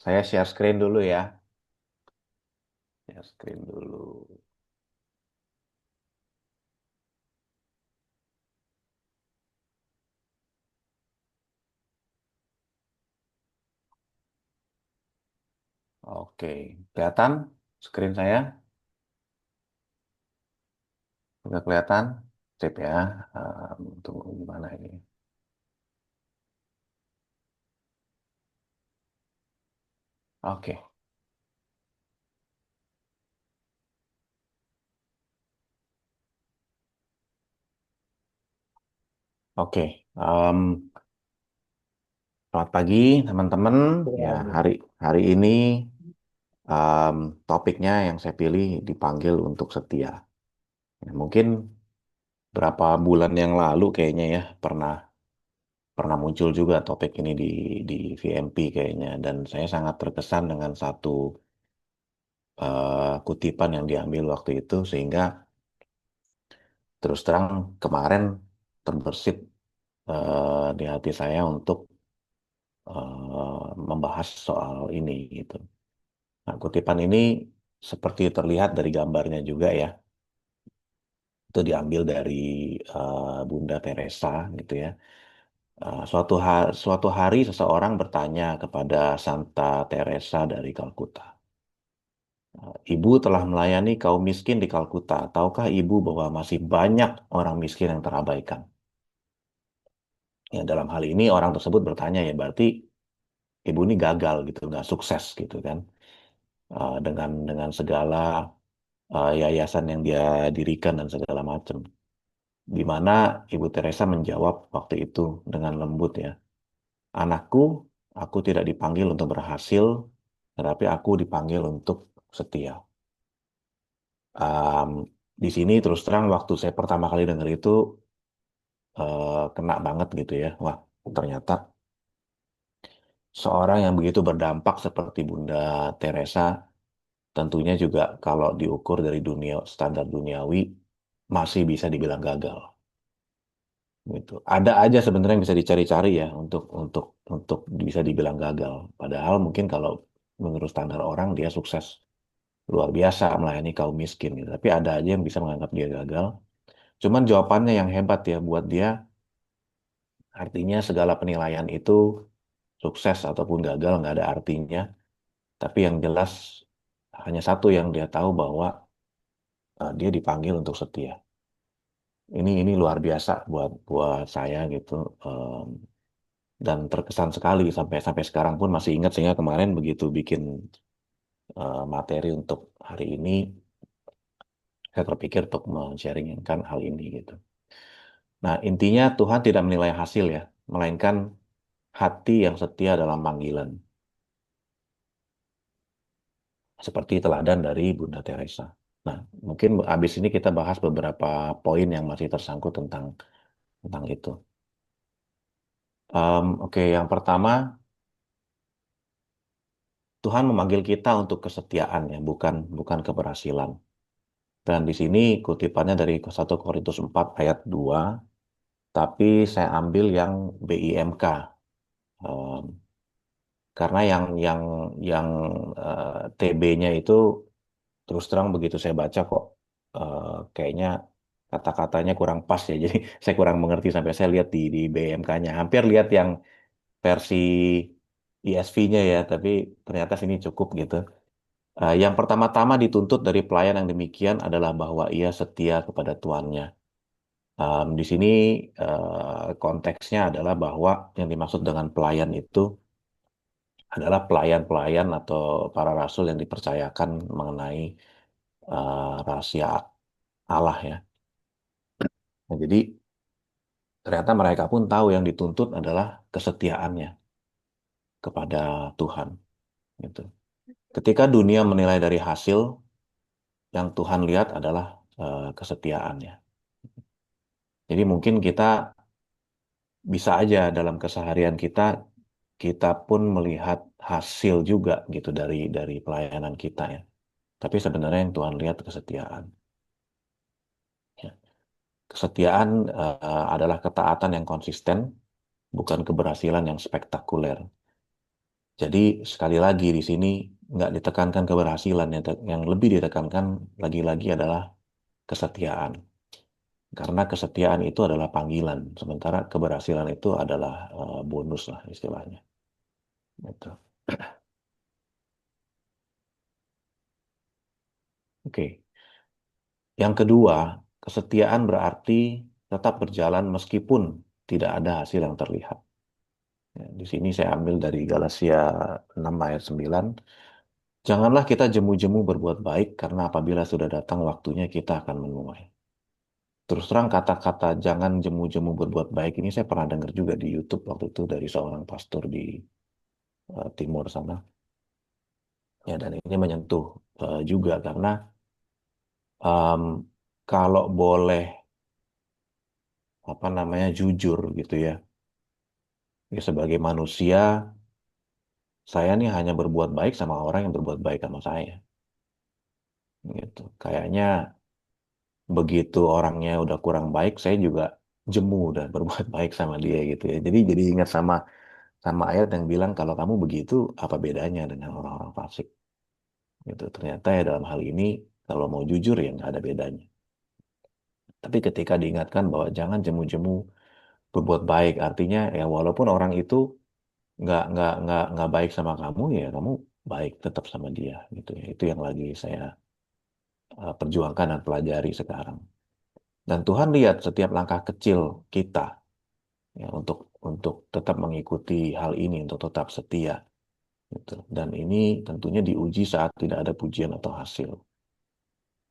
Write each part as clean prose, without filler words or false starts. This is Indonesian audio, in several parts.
Saya share screen dulu ya. Share screen dulu. Oke, kelihatan screen saya? Sudah kelihatan? Sip ya. Tunggu gimana ini? Oke, oke. Selamat pagi teman-teman. Ya, Ya, hari hari ini em, topiknya yang saya pilih dipanggil untuk setia. Ya, mungkin berapa bulan yang lalu kayaknya ya pernah pernah muncul juga topik ini di VMP kayaknya, dan saya sangat terkesan dengan satu kutipan yang diambil waktu itu, sehingga terus terang kemarin terbersit di hati saya untuk membahas soal ini gitu. Nah, kutipan ini seperti terlihat dari gambarnya juga ya, itu diambil dari Bunda Teresa gitu ya. Suatu hari seseorang bertanya kepada Santa Teresa dari Kalkuta, Ibu telah melayani kaum miskin di Kalkuta. Tahukah ibu bahwa masih banyak orang miskin yang terabaikan? Ya, dalam hal ini orang tersebut bertanya, ya berarti ibu ini gagal gitu, nggak sukses gitu kan. Dengan segala yayasan yang dia dirikan dan segala macam. Di mana Ibu Teresa menjawab waktu itu dengan lembut ya, anakku, aku tidak dipanggil untuk berhasil, tetapi aku dipanggil untuk setia. Um, di sini terus terang waktu saya pertama kali dengar itu kena banget gitu ya. Wah, ternyata seorang yang begitu berdampak seperti Bunda Teresa tentunya juga kalau diukur dari dunia standar duniawi masih bisa dibilang gagal gitu. Ada aja sebenarnya yang bisa dicari-cari ya untuk bisa dibilang gagal. Padahal mungkin kalau menurut standar orang dia sukses luar biasa melayani kaum miskin gitu. Tapi ada aja yang bisa menganggap dia gagal. Cuman jawabannya yang hebat ya buat dia, artinya segala penilaian itu sukses ataupun gagal nggak ada artinya. Tapi yang jelas hanya satu yang dia tahu bahwa dia dipanggil untuk setia. Ini luar biasa buat buat saya gitu. Dan terkesan sekali sampai sampai sekarang pun masih ingat, sehingga kemarin begitu bikin materi untuk hari ini saya terpikir untuk men-sharingkan hal ini gitu. Nah, intinya Tuhan tidak menilai hasil ya, melainkan hati yang setia dalam panggilan. Seperti teladan dari Bunda Teresa. Nah, mungkin habis ini kita bahas beberapa poin yang masih tersangkut tentang itu. Oke, yang pertama, Tuhan memanggil kita untuk kesetiaan ya, bukan bukan keberhasilan. Dan di sini kutipannya dari 1 Korintus 4 ayat 2, tapi saya ambil yang BIMK. Em, karena yang TB-nya itu terus terang begitu saya baca kok kayaknya kata-katanya kurang pas ya. Jadi saya kurang mengerti sampai saya lihat di BMK-nya. Hampir lihat yang versi ISV-nya ya, tapi ternyata sini cukup gitu. Yang pertama-tama dituntut dari pelayan yang demikian adalah bahwa ia setia kepada tuannya. Di sini konteksnya adalah bahwa yang dimaksud dengan pelayan itu adalah pelayan-pelayan atau para rasul yang dipercayakan mengenai rahasia Allah ya. Nah, jadi ternyata mereka pun tahu yang dituntut adalah kesetiaannya kepada Tuhan. Gitu. Ketika dunia menilai dari hasil, yang Tuhan lihat adalah kesetiaannya. Jadi mungkin kita bisa aja dalam keseharian kita, kita pun melihat hasil juga gitu dari pelayanan kita ya. Tapi sebenarnya yang Tuhan lihat kesetiaan. Ya. Kesetiaan adalah ketaatan yang konsisten, bukan keberhasilan yang spektakuler. Jadi sekali lagi di sini nggak ditekankan keberhasilan, yang lebih ditekankan lagi-lagi adalah kesetiaan. Karena kesetiaan itu adalah panggilan, sementara keberhasilan itu adalah bonus lah istilahnya. Gitu. Oke. Yang kedua, kesetiaan berarti tetap berjalan meskipun tidak ada hasil yang terlihat. Ya, di sini saya ambil dari Galatia 6 ayat 9. Janganlah kita jemu-jemu berbuat baik karena apabila sudah datang waktunya kita akan menuai. Terus terang kata-kata jangan jemu-jemu berbuat baik ini saya pernah dengar juga di YouTube waktu itu dari seorang pastor di timur sana. Ya, dan ini menyentuh juga karena em, kalau boleh apa namanya jujur gitu ya. Ya, sebagai manusia, saya nih hanya berbuat baik sama orang yang berbuat baik sama saya. Gitu. Kayaknya begitu orangnya udah kurang baik, saya juga jemu udah berbuat baik sama dia gitu ya. Jadi ingat sama sama ayat yang bilang kalau kamu begitu, apa bedanya dengan orang-orang fasik? Gitu. Ternyata ya dalam hal ini, kalau mau jujur ya nggak ada bedanya. Tapi ketika diingatkan bahwa jangan jemu-jemu berbuat baik, artinya ya walaupun orang itu nggak baik sama kamu ya kamu baik tetap sama dia gitu ya itu yang lagi saya perjuangkan dan pelajari sekarang dan Tuhan lihat setiap langkah kecil kita ya untuk tetap mengikuti hal ini untuk tetap setia gitu dan ini tentunya diuji saat tidak ada pujian atau hasil.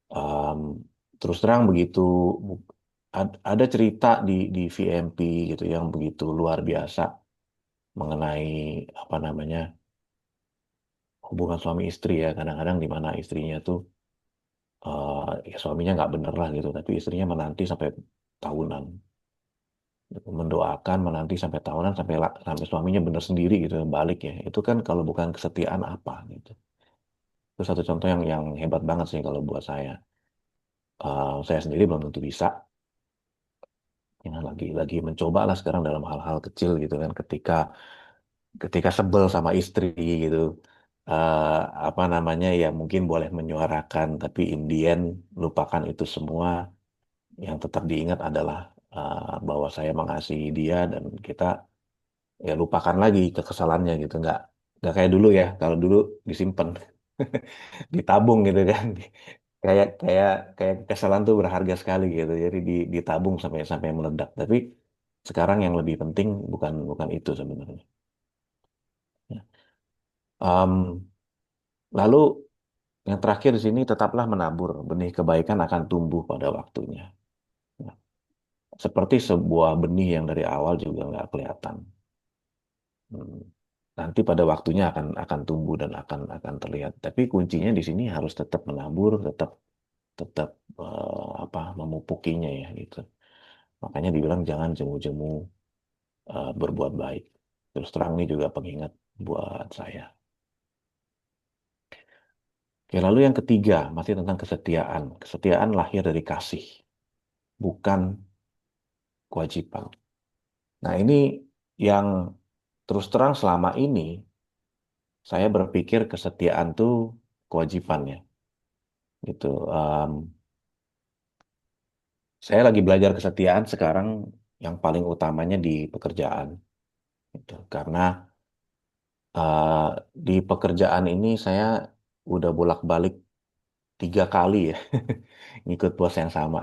Em, Terus terang begitu ada cerita di VMP gitu yang begitu luar biasa mengenai apa namanya hubungan suami istri ya kadang-kadang di mana istrinya tuh ya suaminya nggak bener lah gitu tapi istrinya menanti sampai tahunan gitu. Mendoakan menanti sampai tahunan sampai suaminya bener sendiri gitu balik ya itu kan kalau bukan kesetiaan apa gitu itu satu contoh yang hebat banget sih kalau buat saya. Saya sendiri belum tentu bisa ya, lagi mencoba lah sekarang dalam hal-hal kecil gitu kan ketika ketika sebel sama istri gitu eh, apa namanya ya mungkin boleh menyuarakan tapi in the end lupakan itu semua yang tetap diingat adalah bahwa saya mengasihi dia dan kita ya lupakan lagi kekesalannya gitu nggak kayak dulu ya kalau dulu disimpan ditabung gitu kan kayak kayak kayak kekesalan tuh berharga sekali gitu jadi ditabung sampai sampai meledak tapi sekarang yang lebih penting bukan bukan itu sebenarnya. Ya. Em, Lalu yang terakhir di sini tetaplah menabur benih kebaikan akan tumbuh pada waktunya. Ya. Seperti sebuah benih yang dari awal juga nggak kelihatan. Hmm. Nanti pada waktunya akan tumbuh dan akan terlihat. Tapi kuncinya di sini harus tetap menabur, tetap tetap apa memupukinya ya gitu. Makanya dibilang jangan jemu-jemu berbuat baik. Terus terang ini juga pengingat buat saya. Oke, lalu yang ketiga masih tentang kesetiaan. Kesetiaan lahir dari kasih, bukan kewajiban. Nah ini yang terus terang selama ini saya berpikir kesetiaan tuh kewajiban ya. Gitu. Saya lagi belajar kesetiaan sekarang yang paling utamanya di pekerjaan. Gitu. Karena eh, di pekerjaan ini saya udah bolak-balik 3 kali ya ngikut bos yang sama.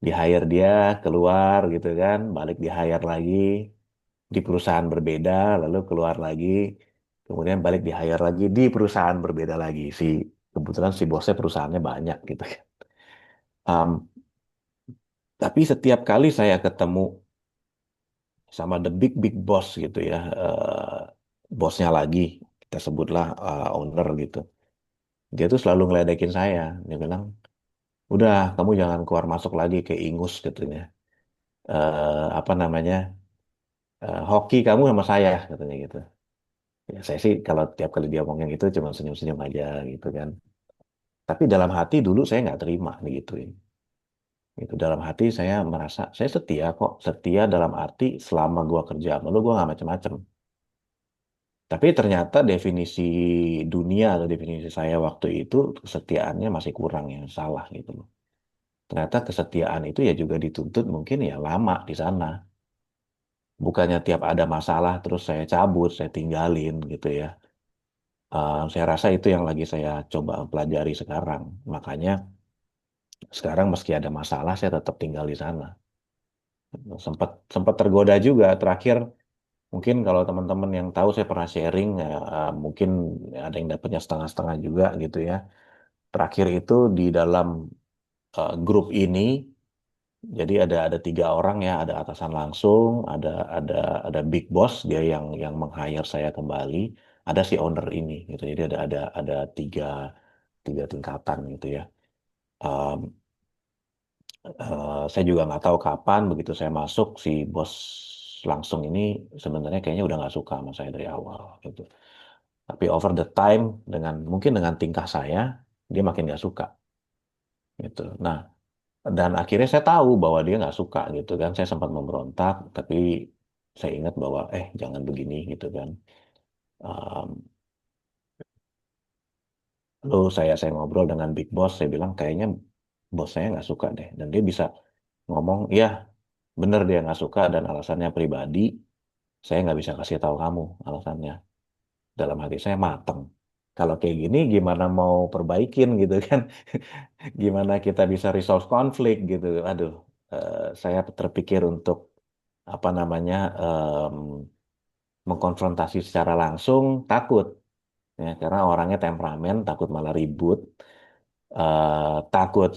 Di hire dia keluar gitu kan, balik di hire lagi di perusahaan berbeda, lalu keluar lagi, kemudian balik di hire lagi di perusahaan berbeda lagi. Kebetulan si bosnya perusahaannya banyak gitu kan. Em, tapi setiap kali saya ketemu sama the big big boss gitu ya bosnya lagi kita sebutlah owner gitu dia tuh selalu ngeledekin saya dia bilang udah kamu jangan keluar masuk lagi ke ingus katanya apa namanya hoki kamu sama saya katanya gitu ya saya sih kalau tiap kali dia ngomong gitu cuma senyum-senyum aja gitu kan tapi dalam hati dulu saya nggak terima gitu itu dalam hati saya merasa saya setia kok setia dalam arti selama gua kerja sama lu gua nggak macem-macem Tapi ternyata definisi dunia atau definisi saya waktu itu kesetiaannya masih kurang yang salah gitu loh. Ternyata kesetiaan itu ya juga dituntut mungkin ya lama di sana. Bukannya tiap ada masalah terus saya cabut, saya tinggalin gitu ya. Saya rasa itu yang lagi saya coba pelajari sekarang. Makanya sekarang meski ada masalah saya tetap tinggal di sana. Sempat sempat tergoda juga terakhir. Mungkin kalau teman-teman yang tahu saya pernah sharing, ya, mungkin ada yang dapatnya setengah-setengah juga gitu ya. Terakhir itu di dalam grup ini, jadi ada 3 orang ya, ada atasan langsung, ada ada big boss dia yang meng-hire saya kembali, ada si owner ini gitu. Jadi ada tiga tiga tingkatan gitu ya. Um, saya juga nggak tahu kapan begitu saya masuk si bos langsung ini sebenarnya kayaknya udah nggak suka sama saya dari awal gitu. Tapi over the time dengan mungkin dengan tingkah saya dia makin nggak suka gitu. Nah dan akhirnya saya tahu bahwa dia nggak suka gitu kan. Saya sempat memberontak tapi saya ingat bahwa jangan begini gitu kan. Um, Lalu saya ngobrol dengan big boss, saya bilang kayaknya bos saya nggak suka deh. Dan dia bisa ngomong, ya bener dia nggak suka dan alasannya pribadi. Saya nggak bisa kasih tahu kamu alasannya. Dalam hati saya mateng. Kalau kayak gini gimana mau perbaikin gitu kan? Gimana kita bisa resolve konflik gitu? Aduh, saya terpikir untuk apa namanya mengkonfrontasi secara langsung takut ya karena orangnya temperamen takut malah ribut takut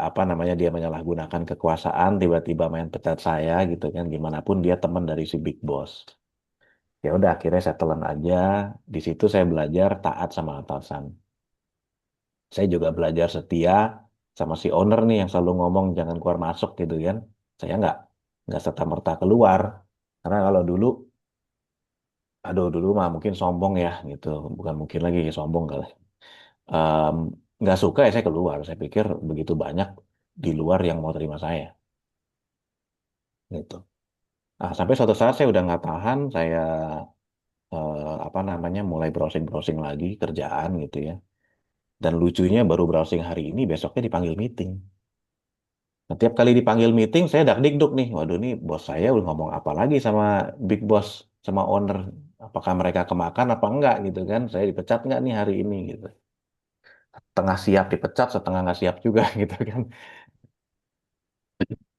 apa namanya dia menyalahgunakan kekuasaan tiba-tiba main pecat saya gitu kan gimana pun dia teman dari si big boss ya udah akhirnya saya telan aja di situ saya belajar taat sama atasan saya juga belajar setia sama si owner nih yang selalu ngomong jangan keluar masuk gitu kan saya nggak serta merta keluar karena kalau dulu aduh dulu mah mungkin sombong ya gitu bukan mungkin lagi sombong kali. Em, nggak suka ya saya keluar saya pikir begitu banyak di luar yang mau terima saya gitu. Nah, sampai suatu saat saya udah nggak tahan, saya apa namanya mulai browsing-browsing lagi kerjaan gitu ya. Dan lucunya baru browsing hari ini, besoknya dipanggil meeting. Nah, tiap kali dipanggil meeting, saya dak-dikduk nih. Waduh, nih bos saya udah ngomong apa lagi sama big boss, sama owner. Apakah mereka kemakan apa enggak gitu kan? Saya dipecat nggak nih hari ini gitu. Setengah siap dipecat, setengah nggak siap juga gitu kan.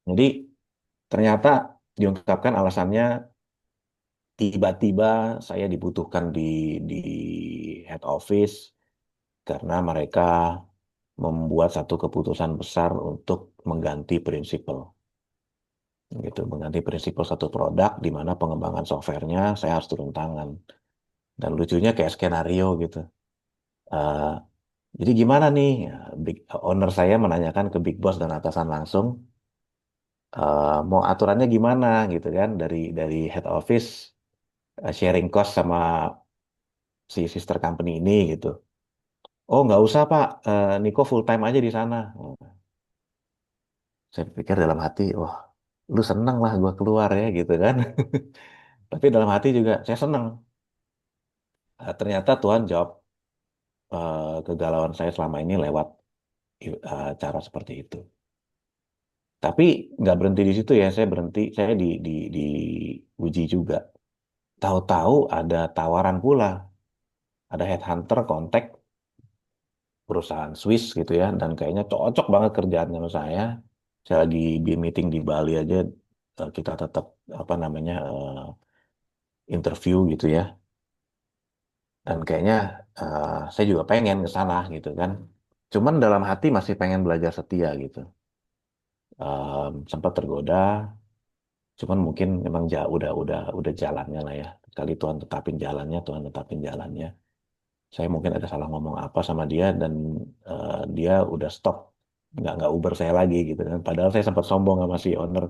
Jadi ternyata diungkapkan alasannya tiba-tiba saya dibutuhkan di head office karena mereka membuat satu keputusan besar untuk mengganti prinsipal gitu, mengganti prinsipal satu produk di mana pengembangan softwarenya saya harus turun tangan. Dan lucunya kayak skenario gitu. Eh, jadi gimana nih? Ya, owner saya menanyakan ke big boss dan atasan langsung, mau aturannya gimana gitu kan dari head office sharing cost sama si sister company ini gitu. Oh nggak usah Pak, Niko full time aja di sana. Oh, saya pikir dalam hati, wah lu seneng lah gua keluar ya gitu kan. Tapi dalam hati juga saya seneng. Ternyata Tuhan jawab kegalauan saya selama ini lewat cara seperti itu. Tapi nggak berhenti di situ ya, saya berhenti, saya di uji juga. Tahu-tahu ada tawaran pula, ada headhunter kontak perusahaan Swiss gitu ya, dan kayaknya cocok banget kerjaan sama saya. Saya lagi di meeting di Bali aja, kita tetap apa namanya interview gitu ya, dan kayaknya saya juga pengen ke sana gitu kan. Cuman dalam hati masih pengen belajar setia gitu. Sempat tergoda, cuman mungkin memang udah jalannya lah ya. Kali Tuhan tetapin jalannya, Tuhan tetapin jalannya. Saya mungkin ada salah ngomong apa sama dia dan dia udah stop, nggak Uber saya lagi gitu kan. Padahal saya sempat sombong sama si owner.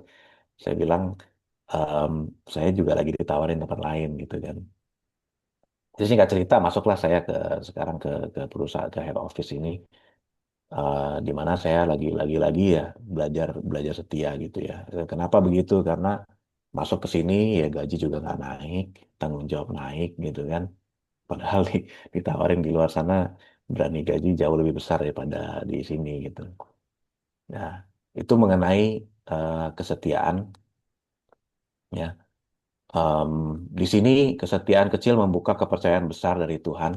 Saya bilang "Em, saya juga lagi ditawarin tempat lain gitu kan. Jadi singkat cerita masuklah saya sekarang ke perusahaan ke head office ini di mana saya lagi ya belajar belajar setia gitu ya. Kenapa begitu? Karena masuk ke sini ya gaji juga nggak naik, tanggung jawab naik gitu kan. Padahal ditawarin di luar sana berani gaji jauh lebih besar daripada di sini gitu. Nah, itu mengenai kesetiaan ya. Em, di sini kesetiaan kecil membuka kepercayaan besar dari Tuhan.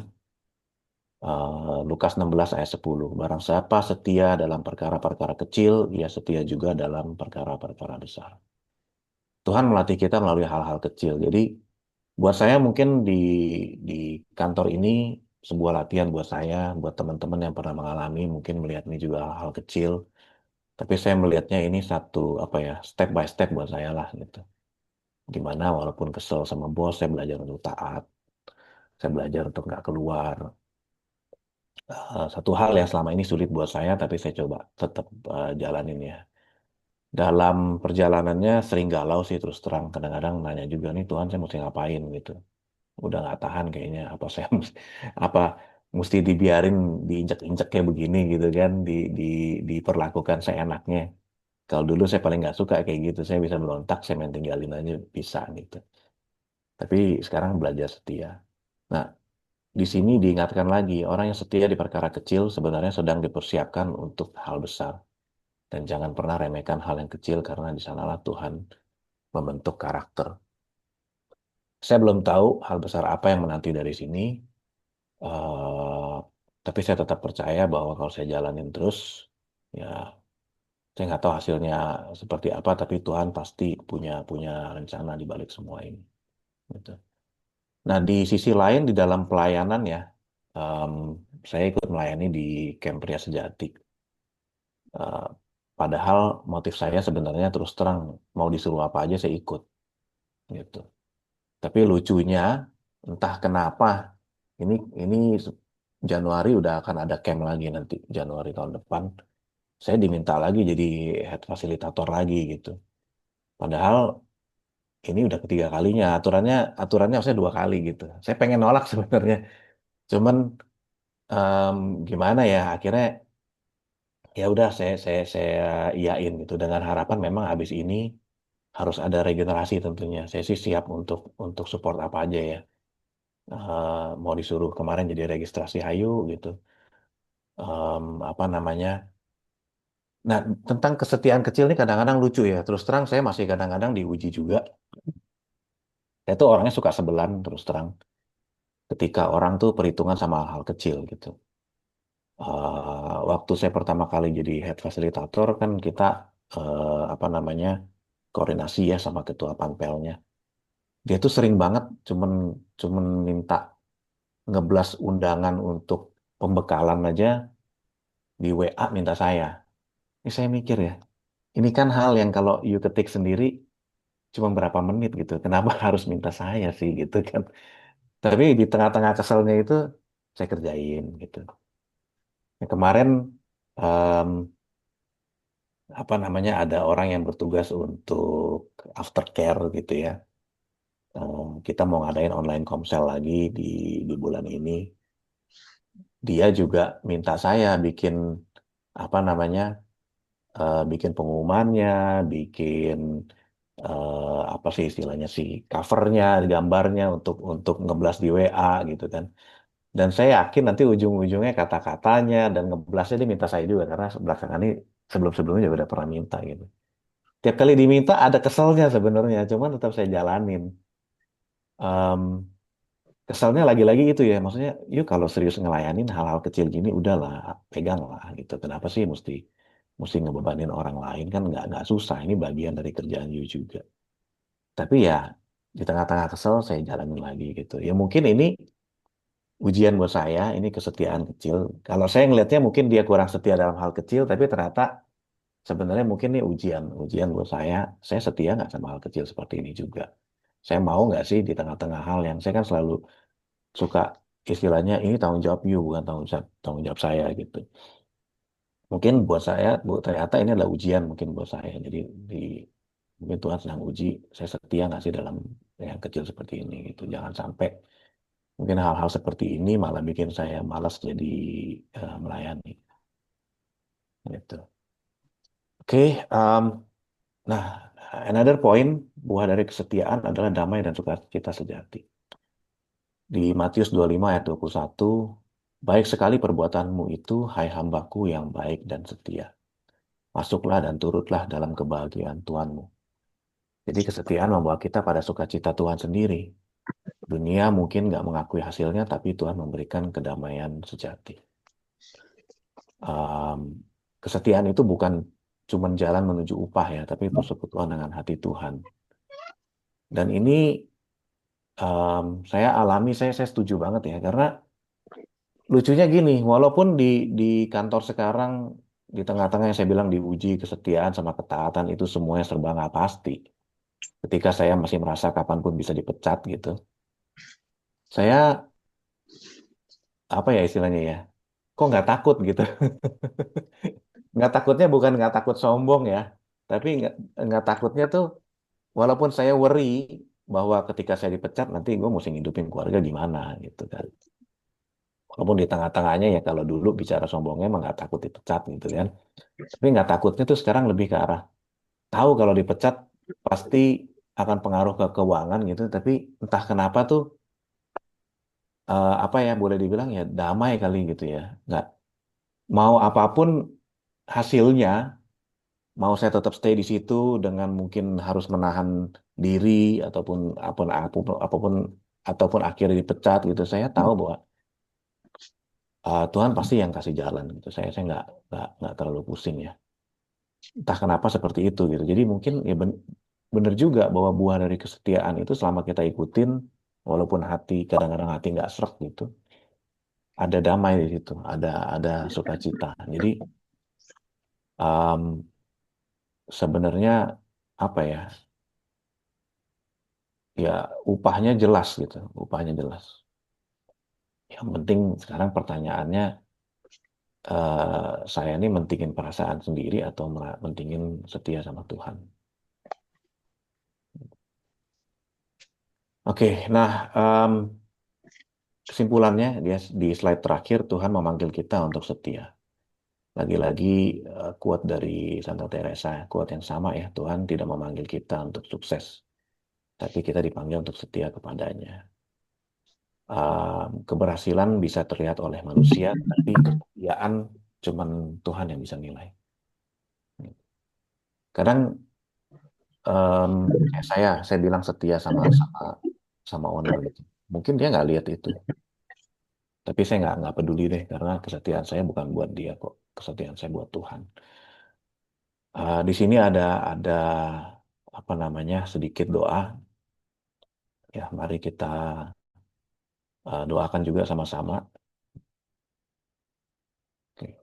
Lukas 16 ayat 10. Barang siapa setia dalam perkara-perkara kecil, ia setia juga dalam perkara-perkara besar. Tuhan melatih kita melalui hal-hal kecil. Jadi buat saya mungkin di kantor ini sebuah latihan buat saya, buat teman-teman yang pernah mengalami, mungkin melihat ini juga hal-hal kecil. Tapi saya melihatnya ini satu apa ya, step by step buat saya lah gitu. Gimana walaupun kesel sama bos, saya belajar untuk taat. Saya belajar untuk nggak keluar. Satu hal yang selama ini sulit buat saya, tapi saya coba tetap jalanin ya. Dalam perjalanannya sering galau sih terus terang. Kadang-kadang nanya juga nih Tuhan saya mesti ngapain gitu. Udah nggak tahan kayaknya. Apa saya apa mesti dibiarin diinjak-injak kayak begini gitu kan, diperlakukan seenaknya. Kalau dulu saya paling nggak suka kayak gitu. Saya bisa berontak, saya main tinggalin aja bisa gitu. Tapi sekarang belajar setia. Nah, di sini diingatkan lagi, orang yang setia di perkara kecil sebenarnya sedang dipersiapkan untuk hal besar. Dan jangan pernah remehkan hal yang kecil karena di sanalah Tuhan membentuk karakter. Saya belum tahu hal besar apa yang menanti dari sini, eh, tapi saya tetap percaya bahwa kalau saya jalanin terus, ya saya nggak tahu hasilnya seperti apa, tapi Tuhan pasti punya punya rencana di balik semua ini. Gitu. Nah, di sisi lain di dalam pelayanan ya, em, saya ikut melayani di Camp Pria Sejati. Eh, Padahal motif saya sebenarnya terus terang mau disuruh apa aja saya ikut gitu. Tapi lucunya entah kenapa ini ini Januari udah akan ada camp lagi nanti Januari tahun depan. Saya diminta lagi jadi head fasilitator lagi gitu. Padahal ini udah ketiga kalinya aturannya saya dua kali gitu. Saya pengen nolak sebenarnya. Cuman em, gimana ya akhirnya ya udah saya iyain gitu dengan harapan memang habis ini harus ada regenerasi tentunya. Saya sih siap untuk support apa aja ya. Mau disuruh kemarin jadi registrasi Hayu gitu. Apa namanya? Nah, tentang kesetiaan kecil ini kadang-kadang lucu ya. Terus terang saya masih kadang-kadang diuji juga. Saya tuh orangnya suka sebelan terus terang. Ketika orang tuh perhitungan sama hal-hal kecil gitu. Waktu saya pertama kali jadi head facilitator kan kita apa namanya koordinasi ya sama ketua panpelnya. Dia tuh sering banget cuman cuman minta ngeblas undangan untuk pembekalan aja di WA minta saya. Ini saya mikir ya, ini kan hal yang kalau you ketik sendiri cuma berapa menit gitu. Kenapa harus minta saya sih gitu kan? Tapi di tengah-tengah keselnya itu saya kerjain gitu. Nah, kemarin em, apa namanya ada orang yang bertugas untuk aftercare gitu ya. Kita mau ngadain online komsel lagi di bulan ini. Dia juga minta saya bikin apa namanya bikin pengumumannya, bikin apa sih istilahnya sih covernya, gambarnya untuk ngeblas di WA gitu kan. Dan saya yakin nanti ujung-ujungnya kata-katanya dan ngeblasnya dia minta saya juga karena belakangan ini sebelum-sebelumnya juga udah pernah minta gitu. Tiap kali diminta ada keselnya sebenarnya, cuman tetap saya jalanin. Em, Keselnya lagi-lagi itu ya, maksudnya yuk kalau serius ngelayanin hal-hal kecil gini udahlah pegang lah gitu. Kenapa sih mesti mesti ngebebanin orang lain kan nggak susah. Ini bagian dari kerjaan you juga. Tapi ya di tengah-tengah kesel saya jalanin lagi gitu. Ya mungkin ini ujian buat saya, ini kesetiaan kecil. Kalau saya ngelihatnya mungkin dia kurang setia dalam hal kecil, tapi ternyata sebenarnya mungkin ini ujian buat saya. Saya setia nggak sama hal kecil seperti ini juga. Saya mau nggak sih di tengah-tengah hal yang saya kan selalu suka istilahnya ini tanggung jawab you bukan tanggung jawab saya gitu. Mungkin buat saya, ternyata ini adalah ujian mungkin buat saya. Jadi di mungkin Tuhan sedang uji saya setia nggak sih dalam yang kecil seperti ini gitu. Jangan sampai mungkin hal-hal seperti ini malah bikin saya malas jadi melayani gitu. Oke, nah another point buah dari kesetiaan adalah damai dan sukacita sejati. Di Matius 25 ayat 21, baik sekali perbuatanmu itu, hai hambaku yang baik dan setia. Masuklah dan turutlah dalam kebahagiaan Tuhanmu. Jadi kesetiaan membawa kita pada sukacita Tuhan sendiri. Dunia mungkin nggak mengakui hasilnya, tapi Tuhan memberikan kedamaian sejati. Um, Kesetiaan itu bukan cuma jalan menuju upah ya, tapi persekutuan dengan hati Tuhan. Dan ini saya alami, saya setuju banget ya, karena lucunya gini, walaupun di kantor sekarang, di tengah-tengah yang saya bilang diuji kesetiaan sama ketaatan itu semuanya serba nggak pasti. Ketika saya masih merasa kapanpun bisa dipecat gitu, saya apa ya istilahnya ya, kok nggak takut gitu. Nggak takutnya bukan nggak takut sombong ya, tapi nggak takutnya tuh walaupun saya worry bahwa ketika saya dipecat nanti gue mesti ngidupin keluarga gimana gitu kan. Walaupun di tengah-tengahnya ya kalau dulu bicara sombongnya emang nggak takut dipecat gitu kan. Tapi nggak takutnya tuh sekarang lebih ke arah tahu kalau dipecat pasti akan pengaruh ke keuangan gitu. Tapi entah kenapa tuh apa ya boleh dibilang ya damai kali gitu ya. Nggak mau apapun hasilnya, mau saya tetap stay di situ dengan mungkin harus menahan diri ataupun apapun ataupun akhirnya dipecat gitu. Saya tahu bahwa Tuhan pasti yang kasih jalan gitu. Saya nggak terlalu pusing ya. Entah kenapa seperti itu gitu. Jadi mungkin ya bener juga bahwa buah dari kesetiaan itu selama kita ikutin, walaupun hati kadang-kadang hati nggak srek gitu, ada damai di situ, ada sukacita. Jadi um, sebenarnya apa ya, ya upahnya jelas gitu, upahnya jelas. Yang penting sekarang pertanyaannya, saya ini mentingin perasaan sendiri atau mentingin setia sama Tuhan. Oke, nah kesimpulannya di slide terakhir Tuhan memanggil kita untuk setia. Lagi-lagi quote dari Santa Teresa, quote yang sama ya, Tuhan tidak memanggil kita untuk sukses, tapi kita dipanggil untuk setia kepadanya. Keberhasilan bisa terlihat oleh manusia, tapi kesetiaan cuman Tuhan yang bisa nilai. Kadang kayak saya bilang setia sama sama sama owner gitu. Mungkin dia nggak lihat itu. Tapi saya nggak peduli deh karena kesetiaan saya bukan buat dia kok. Kesetiaan saya buat Tuhan. Di sini ada apa namanya sedikit doa. Ya, mari kita doakan juga sama-sama. Oke.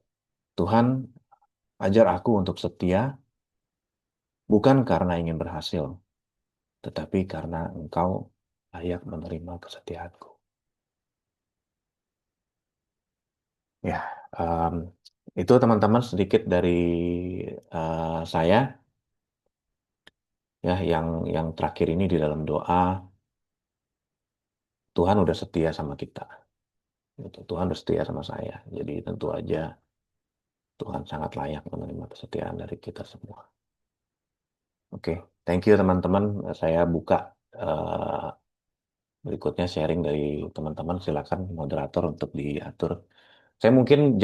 Tuhan, ajar aku untuk setia bukan karena ingin berhasil, tetapi karena Engkau layak menerima kesetiaanku. Ya, em, itu teman-teman sedikit dari saya ya yang terakhir ini di dalam doa Tuhan udah setia sama kita. Gitu. Tuhan udah setia sama saya. Jadi tentu aja Tuhan sangat layak menerima kesetiaan dari kita semua. Oke, thank you teman-teman. Saya buka eh, berikutnya sharing dari teman-teman. Silakan moderator untuk diatur. Saya mungkin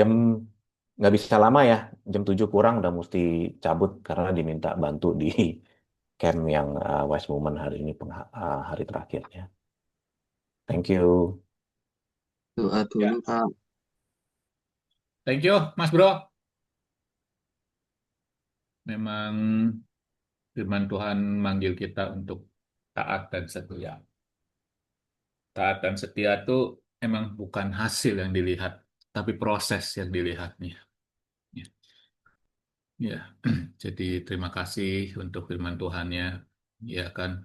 nggak bisa lama ya. Jam 7 kurang udah mesti cabut karena diminta bantu di camp yang Wise Woman hari ini hari terakhirnya. Thank you. Doa dulu, Ya, Kak. thank you, Mas Bro. Memang firman Tuhan manggil kita untuk taat dan setia. Taat dan setia itu emang bukan hasil yang dilihat, tapi proses yang dilihatnya. Ya, ya. Jadi terima kasih untuk firman Tuhannya. Ya kan,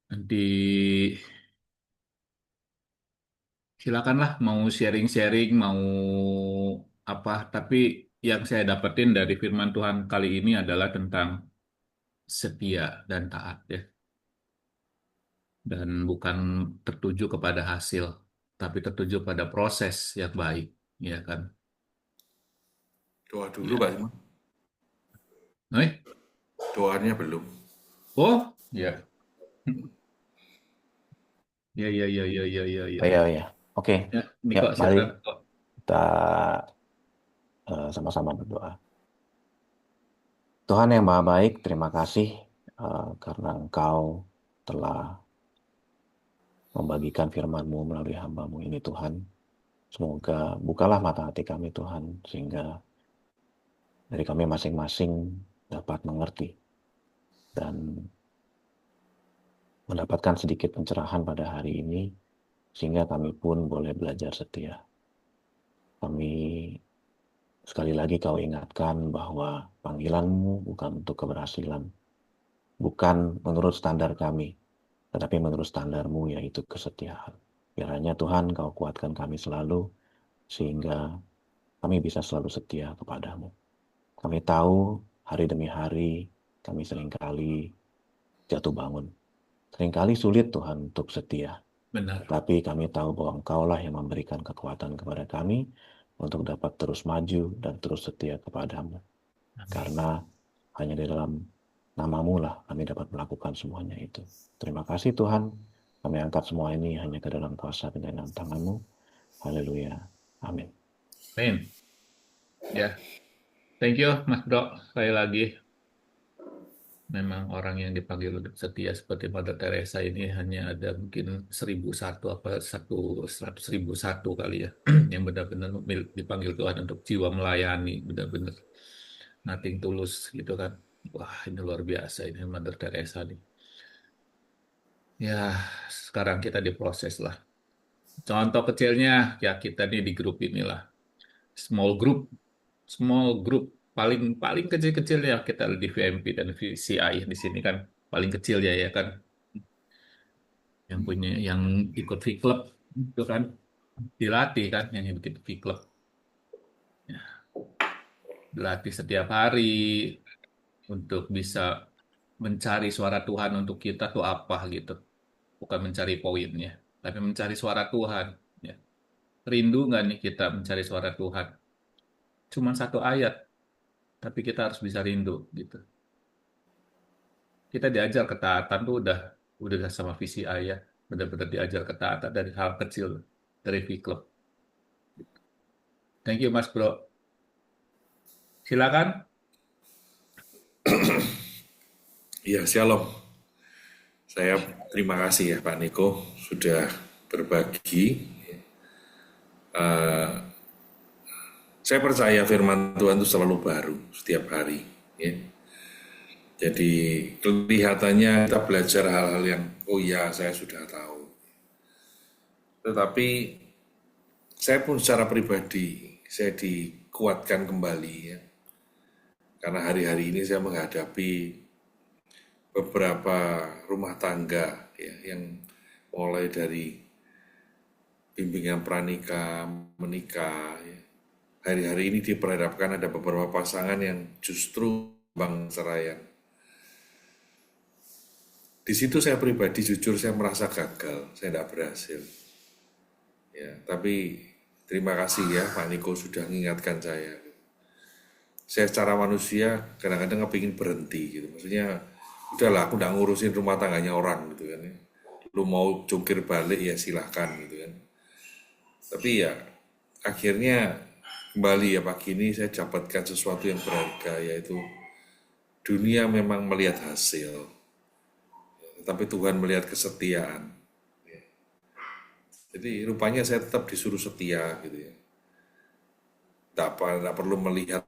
nanti silakanlah mau sharing-sharing, mau apa. Tapi yang saya dapetin dari firman Tuhan kali ini adalah tentang setia dan taat ya. Dan bukan tertuju kepada hasil, tapi tertuju pada proses yang baik, ya kan? Doa dulu Ya. Pak Simon. Oi? Doanya belum. Oh, ya. Ya, ya, ya, ya, ya, ya, ya. Oh iya, iya. Oke, Ya, ini yuk kok mari silakan kok. kita sama-sama berdoa. Tuhan yang Maha Baik, terima kasih karena Engkau telah membagikan firman-Mu melalui hamba-Mu ini Tuhan. Semoga bukalah mata hati kami Tuhan, sehingga dari kami masing-masing dapat mengerti dan mendapatkan sedikit pencerahan pada hari ini, sehingga kami pun boleh belajar setia. Kami sekali lagi kau ingatkan bahwa panggilan-Mu bukan untuk keberhasilan, bukan menurut standar kami, tetapi menurut standar-Mu yaitu kesetiaan. Kiranya Tuhan kau kuatkan kami selalu, sehingga kami bisa selalu setia kepadamu. Kami tahu hari demi hari kami seringkali jatuh bangun. Seringkali sulit Tuhan untuk setia. Benar. Tetapi kami tahu bahwa Engkaulah yang memberikan kekuatan kepada kami untuk dapat terus maju dan terus setia kepadamu. Amin. Karena hanya di dalam namamu lah kami dapat melakukan semuanya itu. Terima kasih Tuhan. Kami angkat semua ini hanya ke dalam kuasa dan dalam tangan-Mu. Haleluya. Amin. Amin. Ya, thank you Mas Bro. Sekali lagi, memang orang yang dipanggil untuk setia seperti Mother Teresa ini hanya ada mungkin 1.001 apa 100.001 kali ya, yang benar-benar dipanggil Tuhan untuk jiwa melayani, benar-benar nothing tulus gitu kan. Wah, ini luar biasa ini Mother Teresa nih. Ya, sekarang kita diproses lah. Contoh kecilnya ya kita nih di grup inilah, small group, small group paling paling kecil-kecil ya kita di VMP dan VCI di sini kan paling kecil ya ya kan, yang punya yang ikut V Club itu kan dilatih kan, yang ikut V Club dilatih setiap hari untuk bisa mencari suara Tuhan untuk kita tuh apa gitu, bukan mencari poinnya tapi mencari suara Tuhan ya. Rindu nggak nih kita mencari suara Tuhan? Cuman satu ayat tapi kita harus bisa rindu gitu. Kita diajar ketaatan tuh udah sama visi ayah, benar-benar diajar ketaatan dari hal kecil dari V Club. Thank you Mas Bro. Silakan. Ya, shalom. Saya terima kasih ya Pak Niko sudah berbagi. Saya percaya firman Tuhan itu selalu baru setiap hari. Ya. Jadi kelihatannya kita belajar hal-hal yang, oh ya saya sudah tahu. Tetapi saya pun secara pribadi, saya dikuatkan kembali ya. Karena hari-hari ini saya menghadapi beberapa rumah tangga ya, yang mulai dari bimbingan pranikah, menikah. Ya. Hari-hari ini diperhadapkan ada beberapa pasangan yang justru bang ceraian. Di situ saya pribadi jujur saya merasa gagal, saya tidak berhasil. Ya, tapi terima kasih ya Pak Niko sudah mengingatkan saya. Saya secara manusia kadang-kadang kepingin berhenti gitu. Maksudnya udahlah aku udah ngurusin rumah tangganya orang gitu kan ya. Lu mau jungkir balik ya silahkan gitu kan. Tapi ya akhirnya kembali ya pagi ini saya dapatkan sesuatu yang berharga, yaitu dunia memang melihat hasil, tapi Tuhan melihat kesetiaan. Jadi rupanya saya tetap disuruh setia gitu ya. Tak perlu melihat.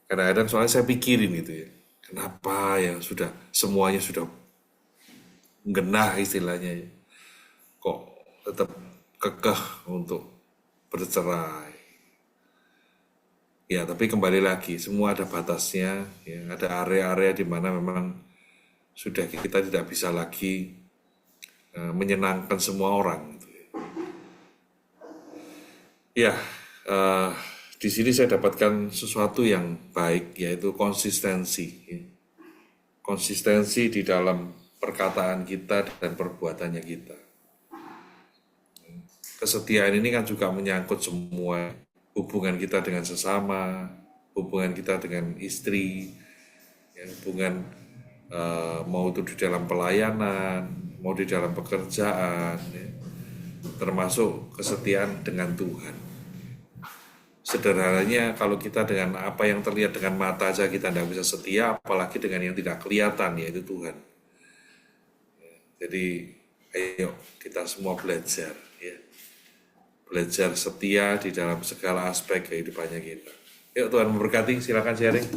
Kadang-kadang soalnya saya pikirin gitu ya. Kenapa ya semuanya sudah genah istilahnya ya. Kok tetap kekeh untuk bercerai. Ya, tapi kembali lagi, semua ada batasnya, ya, ada area-area di mana memang sudah kita tidak bisa lagi menyenangkan semua orang. Gitu ya, ya di sini saya dapatkan sesuatu yang baik, yaitu konsistensi. Ya. Konsistensi di dalam perkataan kita dan perbuatannya kita. Kesetiaan ini kan juga menyangkut semua hubungan kita dengan sesama, hubungan kita dengan istri, ya, hubungan mau itu di dalam pelayanan, mau di dalam pekerjaan, ya, termasuk kesetiaan dengan Tuhan. Sederhananya kalau kita dengan apa yang terlihat dengan mata aja kita tidak bisa setia, apalagi dengan yang tidak kelihatan, yaitu Tuhan. Jadi ayo kita semua belajar, ya, belajar setia di dalam segala aspek kehidupannya kita. Yuk Tuhan memberkati, silakan sharing.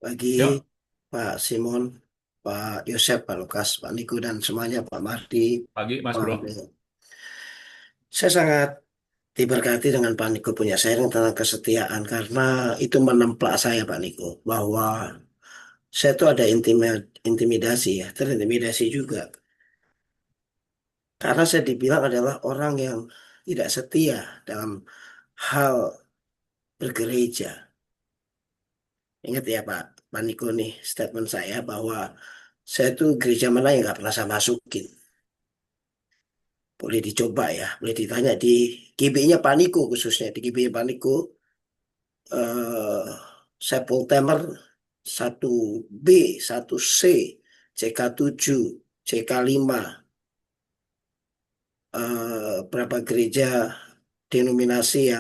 Bagi Yuk, Pak Simon, Pak Yosep, Pak Lukas, Pak Niko, dan semuanya, Pak Mardi, pagi Mas Pak Bro. Abel. Saya sangat diberkati dengan Pak Niko punya sharing tentang kesetiaan karena itu menemplak saya, Pak Niko, bahwa saya tuh ada intimidasi ya, terintimidasi juga. Karena saya dibilang adalah orang yang tidak setia dalam hal bergereja. Ingat ya Pak Niko nih statement saya bahwa saya tuh gereja mana yang nggak pernah saya masukin. Boleh dicoba ya, boleh ditanya di GB-nya Pak Niko khususnya. Di GB-nya Pak Niko, eh, Sepultemer 1B, 1C, CK7, CK5, berapa gereja denominasi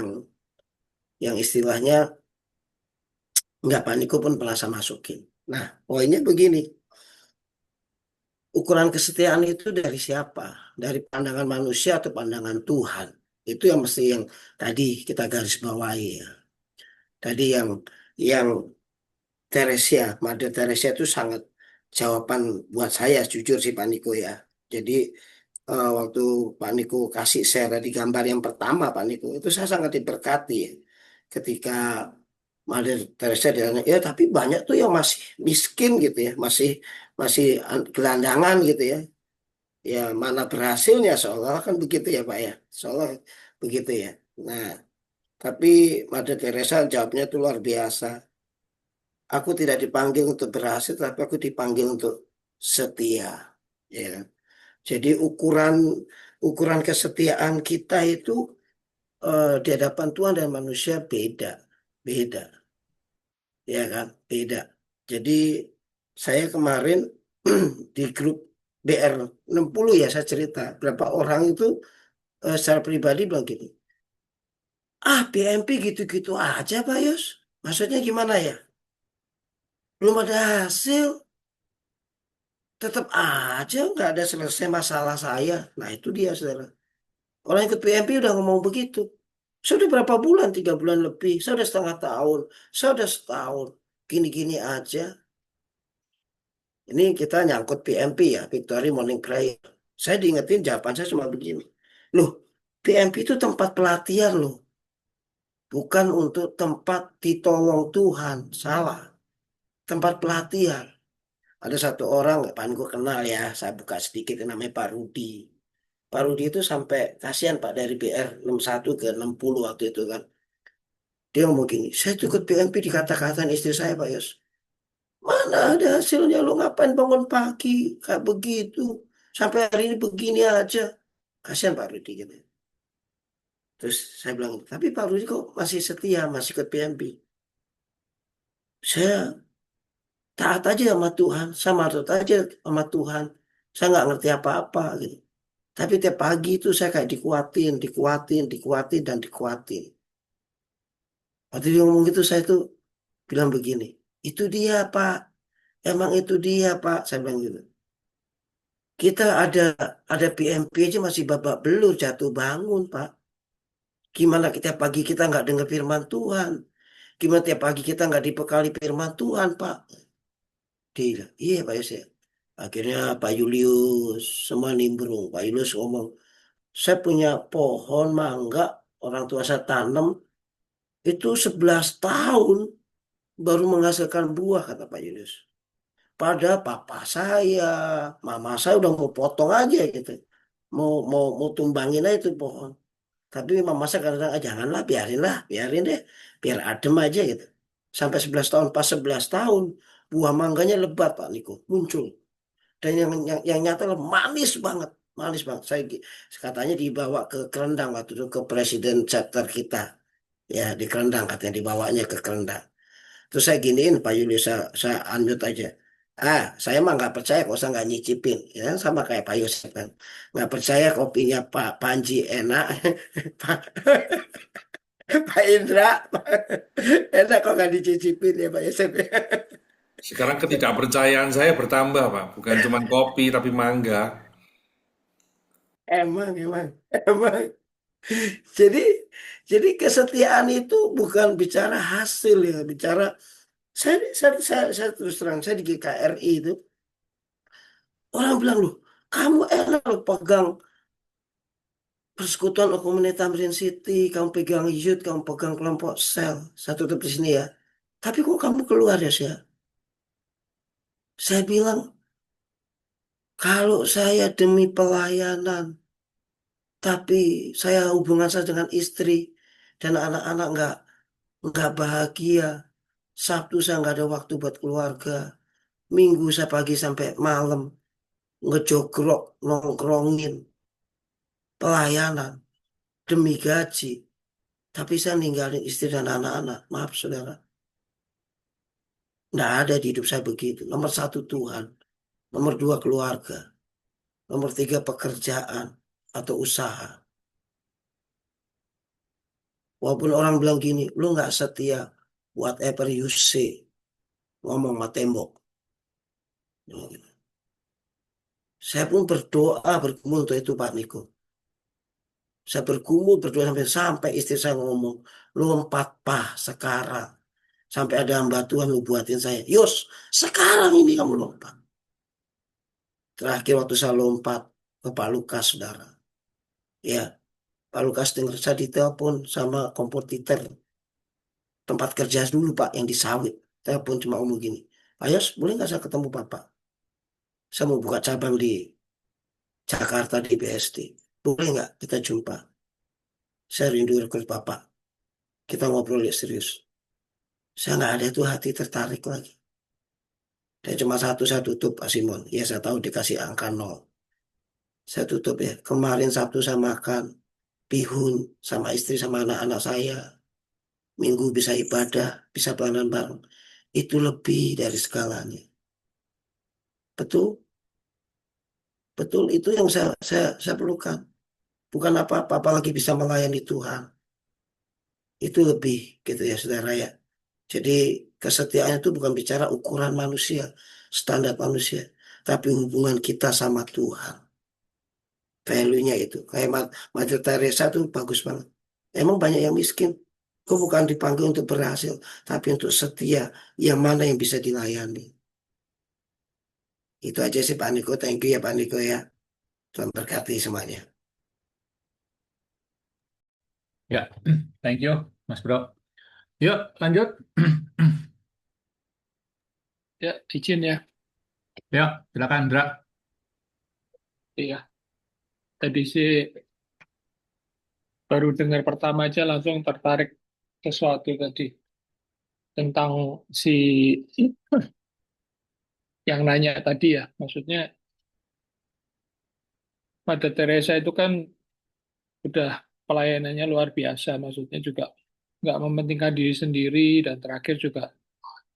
yang istilahnya nggak Pak Niko pun pernah saya masukin. Nah, poinnya begini, ukuran kesetiaan itu dari siapa? Dari pandangan manusia atau pandangan Tuhan? Itu yang mesti yang tadi kita garis bawahi ya. Tadi yang Teresia, Mother Teresia itu sangat jawaban buat saya jujur sih Pak Niko ya. Jadi waktu Pak Niko kasih share di gambar yang pertama Pak Niko itu saya sangat diberkati ya. Ketika Mother Teresa ditanya, ya tapi banyak tuh yang masih miskin gitu ya, masih masih gelandangan gitu ya. Ya mana berhasilnya seolah kan begitu ya Pak ya, seolah begitu ya. Nah, tapi Mother Teresa jawabnya itu luar biasa. Aku tidak dipanggil untuk berhasil, tapi aku dipanggil untuk setia. Ya. Jadi ukuran ukuran kesetiaan kita itu di hadapan Tuhan dan manusia beda, beda, ya kan, beda. Jadi saya kemarin di grup BR60 ya saya cerita berapa orang itu secara pribadi bilang gini, BMP gitu-gitu aja Pak Yus. Maksudnya gimana ya? Belum ada hasil, tetap aja nggak ada selesai masalah saya. Nah itu dia saudara. Orang ikut PMP udah ngomong begitu. Saya udah berapa bulan, 3 bulan lebih. Saya udah setengah tahun. Saya udah setahun. Gini-gini aja. Ini kita nyangkut PMP ya, Victory Morning Prayer. Saya diingetin jawaban saya cuma begini. Loh, PMP itu tempat pelatihan loh. Bukan untuk tempat ditolong Tuhan. Salah. Tempat pelatihan. Ada satu orang, Pak gue kenal ya, saya buka sedikit, namanya Pak Rudi. Pak Rudi itu sampai kasihan Pak dari BR61 ke 60 waktu itu kan. Dia ngomong gini, saya tuh ikut PMP dikata-katain istri saya Pak Yos. Mana ada hasilnya, lu ngapain bangun pagi, kayak begitu. Sampai hari ini begini aja. Kasihan Pak Rudi gitu. Terus saya bilang, tapi Pak Rudi kok masih setia, masih ikut PMP. Saya taat aja sama Tuhan, sama taat aja sama Tuhan. Saya nggak ngerti apa-apa gitu. Tapi tiap pagi itu saya kayak dikuatin, dikuatin, dikuatin, dan dikuatin. Waktu dia ngomong gitu saya tuh bilang begini, itu dia Pak, emang itu dia Pak, saya bilang gitu. Kita ada PMP aja masih babak belur jatuh bangun Pak. Gimana tiap pagi kita nggak dengar firman Tuhan? Gimana tiap pagi kita nggak dibekali firman Tuhan Pak? Dia bilang, iya Pak Yus ya. Akhirnya Pak Julius semua nimbrung. Pak Julius ngomong, saya punya pohon mangga, orang tua saya tanam, itu 11 tahun baru menghasilkan buah, kata Pak Julius. Pada papa saya, mama saya udah mau potong aja gitu. Mau tumbangin aja itu pohon. Tapi mama saya kadang-kadang, janganlah, biarin deh. Biar adem aja gitu. Sampai 11 tahun, pas 11 tahun, buah mangganya lebat Pak Niko, muncul. Dan yang nyata manis banget. Manis banget. Katanya dibawa ke Kerendang waktu itu ke presiden chapter kita. Ya, di Kerendang katanya dibawanya ke Kerendang. Terus saya giniin Pak Yulius, saya unmute aja. Saya mah nggak percaya kalau saya nggak nyicipin. Ya, sama kayak Pak Yusuf kan. Nggak percaya kopinya Pak Panji enak. Pak, Pak Indra enak kok nggak dicicipin ya Pak Yusuf. Sekarang ketidakpercayaan saya bertambah, Pak. Bukan cuma kopi, tapi mangga. Emang. Jadi, jadi kesetiaan itu bukan bicara hasil ya, bicara saya terus terang saya di GKRI itu orang bilang loh, kamu enak loh pegang Persekutuan Ekonomi Tamrin City, kamu pegang youth, kamu pegang kelompok sel, satu tetap di sini ya. Tapi kok kamu keluar ya sih? Saya bilang kalau saya demi pelayanan, tapi saya hubungan saya dengan istri dan anak-anak nggak bahagia. Sabtu saya nggak ada waktu buat keluarga. Minggu saya pagi sampai malam ngejogrok, nongkrongin pelayanan demi gaji. Tapi saya ninggalin istri dan anak-anak. Maaf saudara, nggak ada di hidup saya begitu. Nomor satu Tuhan, nomor dua keluarga, nomor tiga pekerjaan atau usaha. Walaupun orang bilang gini, lu nggak setia, whatever you say, ngomong sama tembok. Saya pun berdoa bergumul untuk itu Pak Niko. Saya bergumul berdoa sampai istri saya ngomong, lompat Pak sekarang. Sampai ada hamba Tuhan yang buatin saya, Yos, sekarang ini kamu lompat. Terakhir waktu saya lompat ke Pak Lukas, saudara. Ya, Pak Lukas dengar saya ditelepon sama kompetitor tempat kerja dulu Pak yang di Sawit. Telepon cuma ngomong gini, Pak Yos, boleh nggak saya ketemu Bapak? Saya mau buka cabang di Jakarta di BSD. Boleh nggak kita jumpa? Saya rindu rekrut Bapak. Kita ngobrol ya serius. Saya nggak ada tuh hati tertarik lagi. Dan cuma satu saya tutup Pak Simon. Ya saya tahu dikasih angka 0. Saya tutup ya. Kemarin Sabtu saya makan bihun sama istri sama anak-anak saya. Minggu bisa ibadah, bisa pelayanan bareng. Itu lebih dari segalanya. Betul, betul itu yang saya perlukan. Bukan apa-apa, apalagi bisa melayani Tuhan. Itu lebih gitu ya saudara ya. Jadi kesetiaan itu bukan bicara ukuran manusia, standar manusia, tapi hubungan kita sama Tuhan. Value-nya itu. Kayak Mother Teresa tuh bagus banget. Emang banyak yang miskin. Kau bukan dipanggil untuk berhasil, tapi untuk setia. Yang mana yang bisa dilayani. Itu aja sih Pak Niko. Thank you ya Pak Niko ya. Tuhan berkati semuanya. Ya, thank you, Mas Bro. Yuk, lanjut. Ya, izin ya. Yuk, silakan, Indra. Iya, tadi sih baru dengar pertama aja langsung tertarik sesuatu tadi tentang si yang nanya tadi ya. Maksudnya Mother Teresa itu kan udah pelayanannya luar biasa. Maksudnya juga nggak mementingkan diri sendiri dan terakhir juga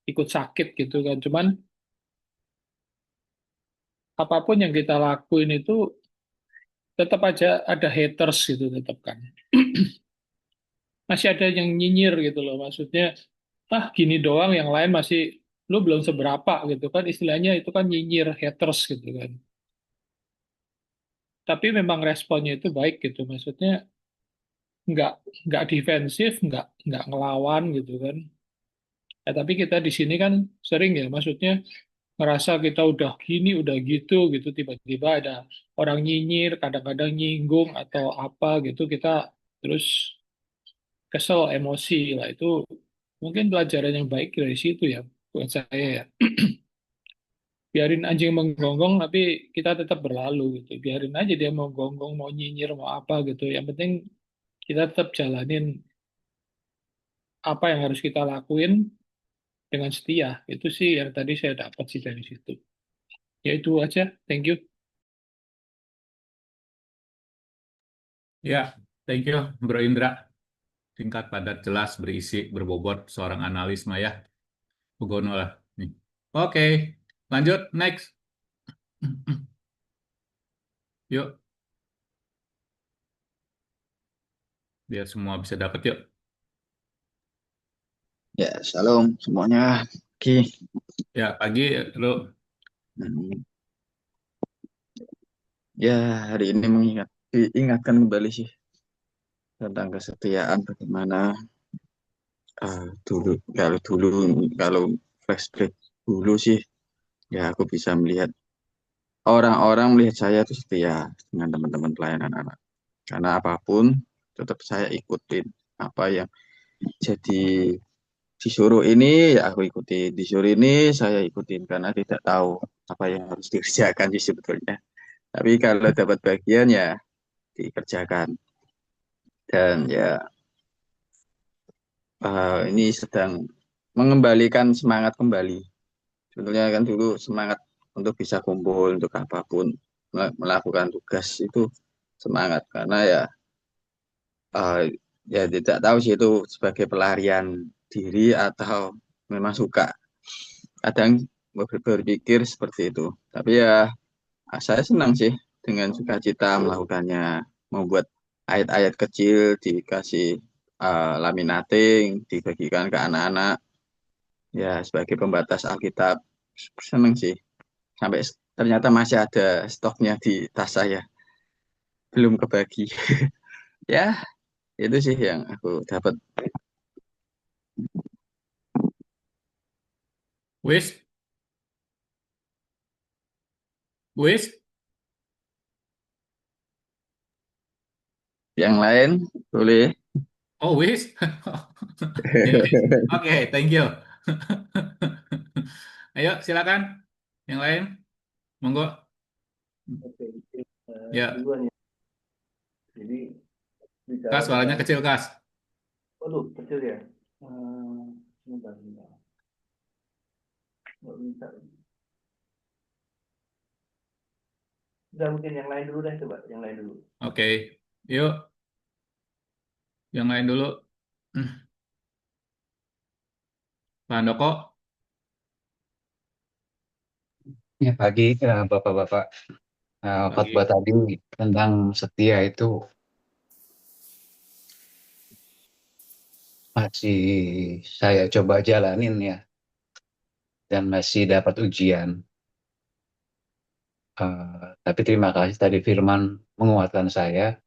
ikut sakit gitu kan. Cuman apapun yang kita lakuin itu tetap aja ada haters gitu tetap kan. Masih ada yang nyinyir gitu loh. Maksudnya gini doang yang lain masih lu belum seberapa gitu kan istilahnya itu kan nyinyir haters gitu kan. Tapi memang responnya itu baik gitu. Maksudnya nggak nggak defensif, nggak ngelawan gitu kan. Tapi kita di sini kan sering ya, maksudnya ngerasa kita udah gini, udah gitu, gitu tiba-tiba ada orang nyinyir, kadang-kadang nyinggung atau apa gitu, kita terus kesel, emosi lah itu mungkin pelajaran yang baik dari situ ya buat saya ya. Biarin anjing menggonggong, tapi kita tetap berlalu gitu. Biarin aja dia mau gonggong, mau nyinyir, mau apa gitu. Yang penting kita tetap jalanin apa yang harus kita lakuin dengan setia. Itu sih yang tadi saya dapat sih dari situ. Ya itu aja. Thank you. Ya, thank you, Bro Indra. singkat, padat, jelas, berisi, berbobot, seorang analis mah ya. Begono lah. Nih. Oke, lanjut, next. Yuk, biar semua bisa dapat yuk. Ya, shalom semuanya. Oke. Ya, pagi lu. Hmm, Ya, hari ini diingatkan kembali sih tentang kesetiaan bagaimana dulu kalau flashback dulu sih ya aku bisa melihat orang-orang melihat saya itu setia dengan teman-teman pelayanan anak. Karena apapun tetap saya ikutin apa yang jadi disuruh ini ya aku ikutin, disuruh ini saya ikutin karena tidak tahu apa yang harus dikerjakan sih sebetulnya. Tapi kalau dapat bagian ya dikerjakan. Dan ya ini sedang mengembalikan semangat kembali. Sebetulnya kan dulu semangat untuk bisa kumpul, untuk apapun, melakukan tugas itu semangat. Karena ya, eh, ya tidak tahu sih itu sebagai pelarian diri atau memang suka. Kadang berpikir seperti itu. Tapi ya saya senang sih dengan sukacita melakukannya, membuat ayat-ayat kecil dikasih laminating, dibagikan ke anak-anak, ya sebagai pembatas Alkitab. Senang sih, sampai ternyata masih ada stoknya di tas saya, belum kebagi. Ya, itu sih yang aku dapat. Wis, wis. Yang lain boleh. Oh, wis. Ya, wis. Oke, thank you. Ayo, silakan. Yang lain, monggo. Oke, Ya, duluan ya. Jadi bicara Kas, suaranya tentang, kecil, Kas. waduh, kecil ya. Sebentar, sebentar. Nggak bisa. Udah mungkin yang lain dulu deh, coba yang lain dulu. Oke, yuk. Yang lain dulu. Pak Handoko. Ya, pagi Bapak-Bapak. Khotbah Pagi. tadi tentang setia itu masih saya coba jalanin ya, dan masih dapat ujian. Tapi terima kasih tadi Firman menguatkan saya,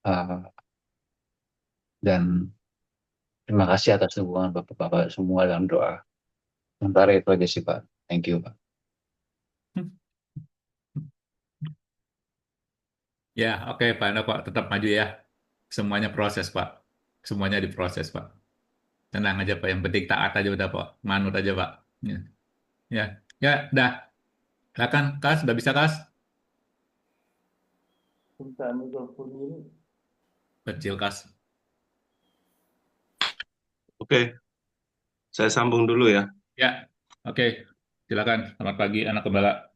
eh, dan terima kasih atas dukungan Bapak-Bapak semua dalam doa. Sementara itu aja sih Pak. Thank you Pak. Ya, oke Pak Handoko, tetap maju ya. Semuanya proses, Pak. Semuanya diproses, Pak. Tenang aja, Pak. Yang penting taat aja udah, Pak. Manut aja, Pak. Ya, ya, ya, dah. Silakan, Kas. Udah bisa, Kas? Bentar, mikrofon ini. Kecil, Kas. Oke, saya sambung dulu ya. Ya, oke. Silakan. Selamat pagi, anak gembala.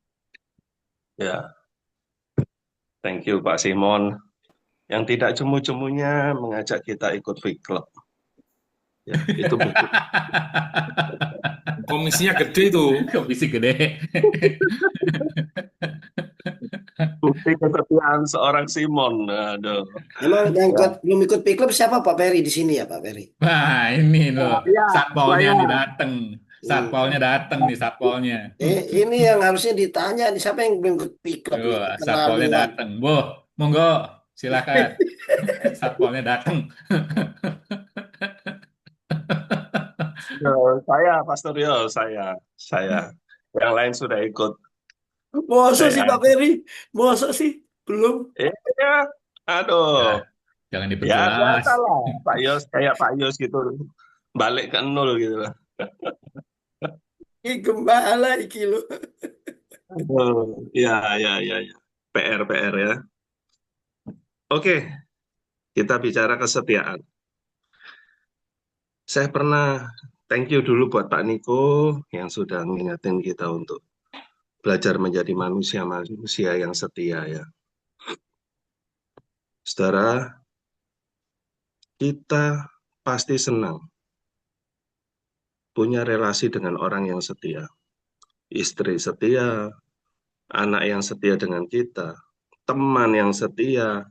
Ya, thank you Pak Simon. Yang tidak jemu-jemunya mengajak kita ikut Fit Club. Ya, itu bukti, Komisinya gede tuh. Komisi gede. bukti kesetiaan seorang Simon. Aduh. Emang yang Ya, belum ikut piklub siapa Pak Peri di sini ya Pak Peri? Wah, ini loh. ya, Satpolnya saya nih dateng. Hmm. Satpolnya dateng nih, Satpolnya. Ini yang harusnya ditanya nih siapa yang belum ikut piklub nih Satpolnya keterlaluan. dateng. Bu, monggo. Silakan. Satpolnya dateng. saya Pastor Yo, saya. Yang lain sudah ikut. Masa sih Saya, Pak Peri? Masa sih? Belum? ya, Ya, aduh, jangan ya diperjelas. biasa lah. Pak Yos kayak Pak Yos gitu, balik ke nol gitu lah. Ini gembala iki lo. Aduh, ya, ya, ya, ya. PR ya. Oke, kita bicara kesetiaan. Saya pernah thank you dulu buat Pak Niko yang sudah mengingatkan kita untuk belajar menjadi manusia-manusia yang setia ya. Saudara, kita pasti senang punya relasi dengan orang yang setia. Istri setia, anak yang setia dengan kita, teman yang setia,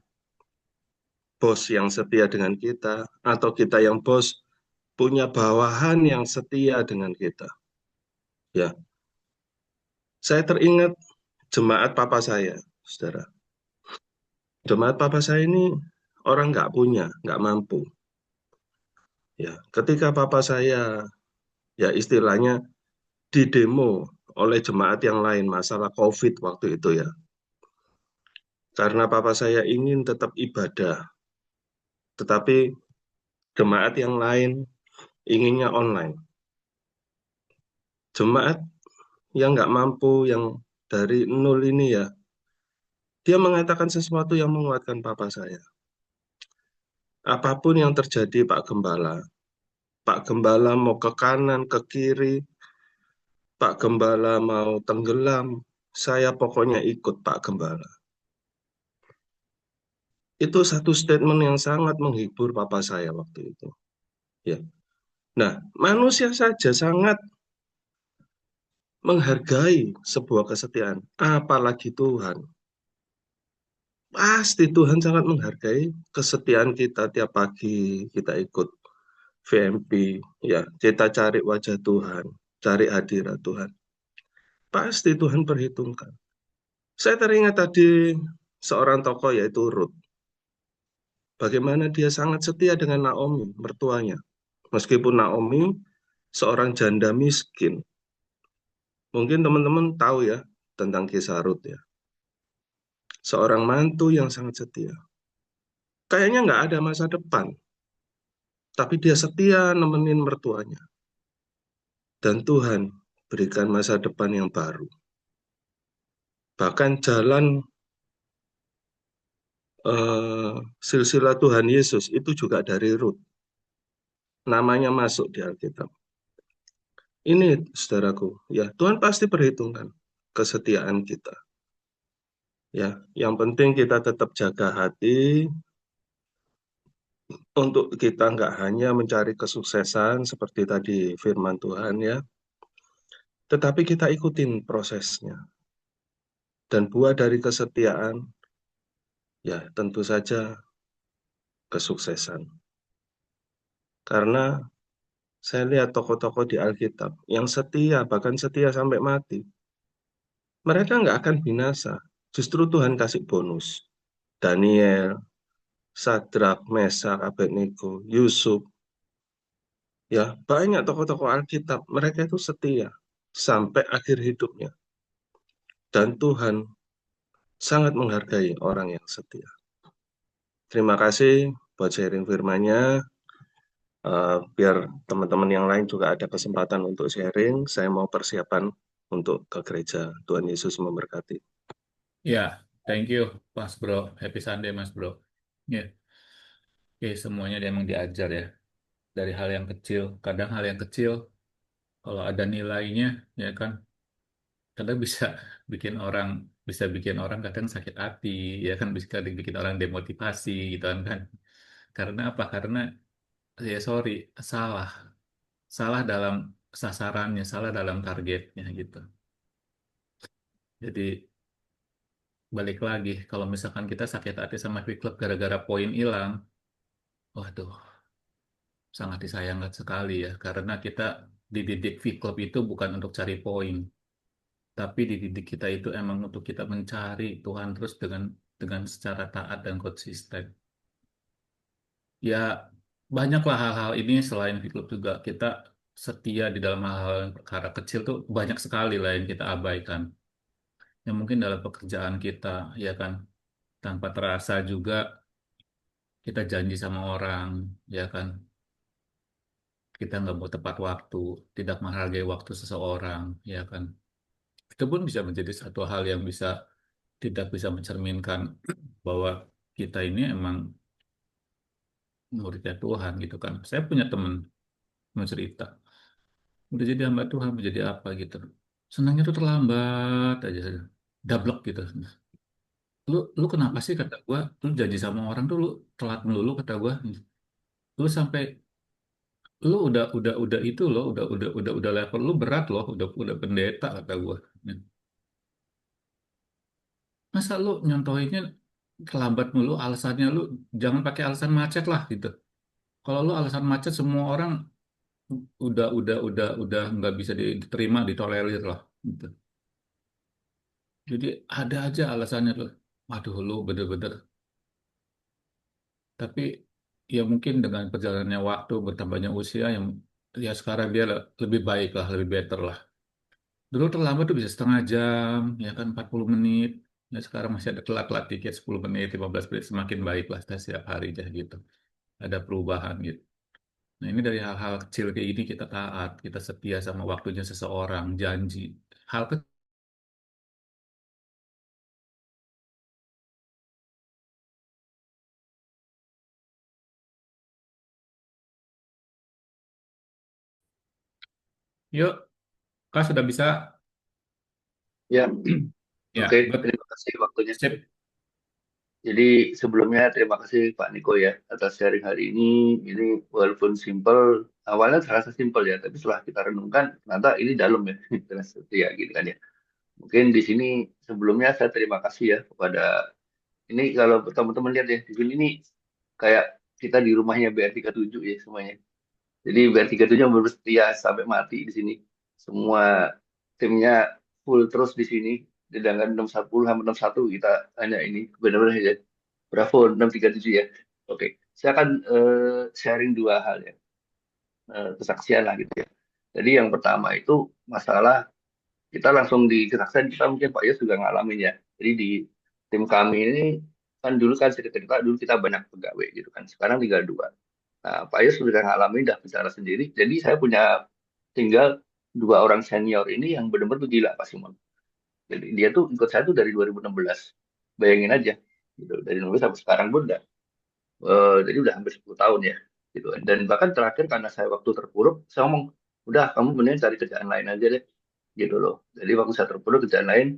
bos yang setia dengan kita, atau kita yang bos punya bawahan yang setia dengan kita. Ya, saya teringat jemaat papa saya, saudara. Jemaat papa saya ini orang nggak punya, nggak mampu. Ya, ketika papa saya, ya istilahnya didemo oleh jemaat yang lain masalah COVID waktu itu ya. Karena papa saya ingin tetap ibadah, tetapi jemaat yang lain inginnya online. Jemaat yang nggak mampu, yang dari nol ini ya, dia mengatakan sesuatu yang menguatkan papa saya. Apapun yang terjadi Pak Gembala mau ke kanan, ke kiri, Pak Gembala mau tenggelam, saya pokoknya ikut Pak Gembala. Itu satu statement yang sangat menghibur papa saya waktu itu. Ya. Nah, manusia saja sangat menghargai sebuah kesetiaan, apalagi Tuhan. Pasti Tuhan sangat menghargai kesetiaan kita tiap pagi kita ikut VMP, ya kita cari wajah Tuhan, cari hadirat Tuhan. Pasti Tuhan perhitungkan. Saya teringat tadi seorang tokoh yaitu Ruth. Bagaimana dia sangat setia dengan Naomi, mertuanya. Meskipun Naomi seorang janda miskin. Mungkin teman-teman tahu ya tentang kisah Ruth ya. Seorang mantu yang sangat setia. Kayaknya nggak ada masa depan. Tapi dia setia nemenin mertuanya. Dan Tuhan berikan masa depan yang baru. Bahkan jalan silsilah Tuhan Yesus itu juga dari Ruth. Namanya masuk di Alkitab. Ini saudaraku, ya Tuhan pasti perhitungkan kesetiaan kita. Ya, yang penting kita tetap jaga hati untuk kita nggak hanya mencari kesuksesan seperti tadi firman Tuhan ya, tetapi kita ikutin prosesnya. Dan buah dari kesetiaan, ya tentu saja kesuksesan. Karena saya lihat tokoh-tokoh di Alkitab yang setia, bahkan setia sampai mati. Mereka nggak akan binasa. Justru Tuhan kasih bonus. Daniel, Sadrak, Mesak, Abednego, Yusuf. Ya, banyak tokoh-tokoh Alkitab. Mereka itu setia sampai akhir hidupnya. Dan Tuhan sangat menghargai orang yang setia. Terima kasih buat sharing firman-Nya. Biar teman-teman yang lain juga ada kesempatan untuk sharing. Saya mau persiapan untuk ke gereja. Tuhan Yesus memberkati. Ya, thank you, Mas Bro. Happy Sunday, Mas Bro. Ya, oke, semuanya dia emang diajar ya. Dari hal yang kecil. Kadang hal yang kecil, kalau ada nilainya, ya kan, kadang bisa bikin orang kadang sakit hati, ya kan, bisa bikin orang demotivasi, gitu kan. Karena apa? Karena, ya sorry, salah. Salah dalam sasarannya, salah dalam targetnya, gitu. Jadi, balik lagi, kalau misalkan kita sakit hati sama klub gara-gara poin hilang, waduh, sangat disayangkan sekali ya, karena kita dididik V-Club itu bukan untuk cari poin, tapi dididik kita itu emang untuk kita mencari Tuhan terus dengan secara taat dan konsisten. Ya, banyaklah hal-hal ini selain V-Club juga kita setia di dalam hal-hal perkara kecil tuh banyak sekali lah yang kita abaikan. Yang mungkin dalam pekerjaan kita, ya kan, tanpa terasa juga kita janji sama orang, ya kan, kita nggak mau tepat waktu, tidak menghargai waktu seseorang, ya kan. Itu pun bisa menjadi satu hal yang tidak bisa mencerminkan bahwa kita ini emang muridnya Tuhan gitu kan. Saya punya teman cerita, udah jadi hamba Tuhan, menjadi apa gitu. Senangnya tuh terlambat aja, dablek gitu. Lu kenapa sih kata gua, lu janji sama orang tuh lu telat melulu kata gua. lu sampai lu udah itu loh, udah level lu berat loh, udah pendeta kata gua. Masa lu nyontohinnya terlambat mulu, alasannya lu jangan pakai alasan macet lah gitu. Kalau lu alasan macet, semua orang udah nggak bisa diterima, ditolerir lah gitu. Jadi ada aja alasannya tuh. Waduh, lu bener-bener. Tapi ya mungkin dengan perjalanannya waktu, bertambahnya usia, yang ya sekarang dia lebih baik lah, lebih better lah. Dulu terlambat tuh bisa setengah jam, ya kan 40 menit. Ya sekarang masih ada telat-telat dikit, 10 menit, 15 menit, semakin baik lah setiap hari aja gitu. Ada perubahan gitu. Nah, ini dari hal-hal kecil kayak gini kita taat, kita setia sama waktunya seseorang, janji. Hal kecil. Yuk, Kak sudah bisa? Ya, Ya, oke. good. Terima kasih waktunya. Sip. Jadi sebelumnya terima kasih Pak Niko ya atas sharing hari ini. Ini walaupun simple, awalnya terasa simple ya, tapi setelah kita renungkan, ternyata ini dalam ya, terasa ya gitu kan ya. Mungkin di sini sebelumnya saya terima kasih ya kepada ini kalau teman-teman lihat ya di sini ini kayak kita di rumahnya BR37 ya semuanya. Jadi BR37 benar setia sampai mati di sini. Semua timnya full terus di sini. Sedangkan 610 sama 61 kita hanya ini benar-benar ya. Bravo 637 ya. Oke, saya akan sharing dua hal ya, kesaksian lah gitu ya. Jadi yang pertama itu masalah kita langsung di kesaksian kita mungkin Pak Yos juga ngalamin ya. Jadi di tim kami ini kan dulu kan cerita-cerita dulu kita banyak pegawai gitu kan. Sekarang tinggal dua. Nah, Pak Yos sudah ngalamin dah bicara sendiri. Jadi saya punya tinggal dua orang senior ini yang benar-benar tuh gila Pak Simon. Jadi dia tuh ikut saya tuh dari 2016. Bayangin aja. Gitu. Dari 2016 sampai sekarang pun udah jadi udah hampir 10 tahun ya gitu. Dan bahkan terakhir karena saya waktu terpuruk saya ngomong udah kamu mending cari kerjaan lain aja deh gitu loh. Jadi waktu saya terpuruk kerjaan lain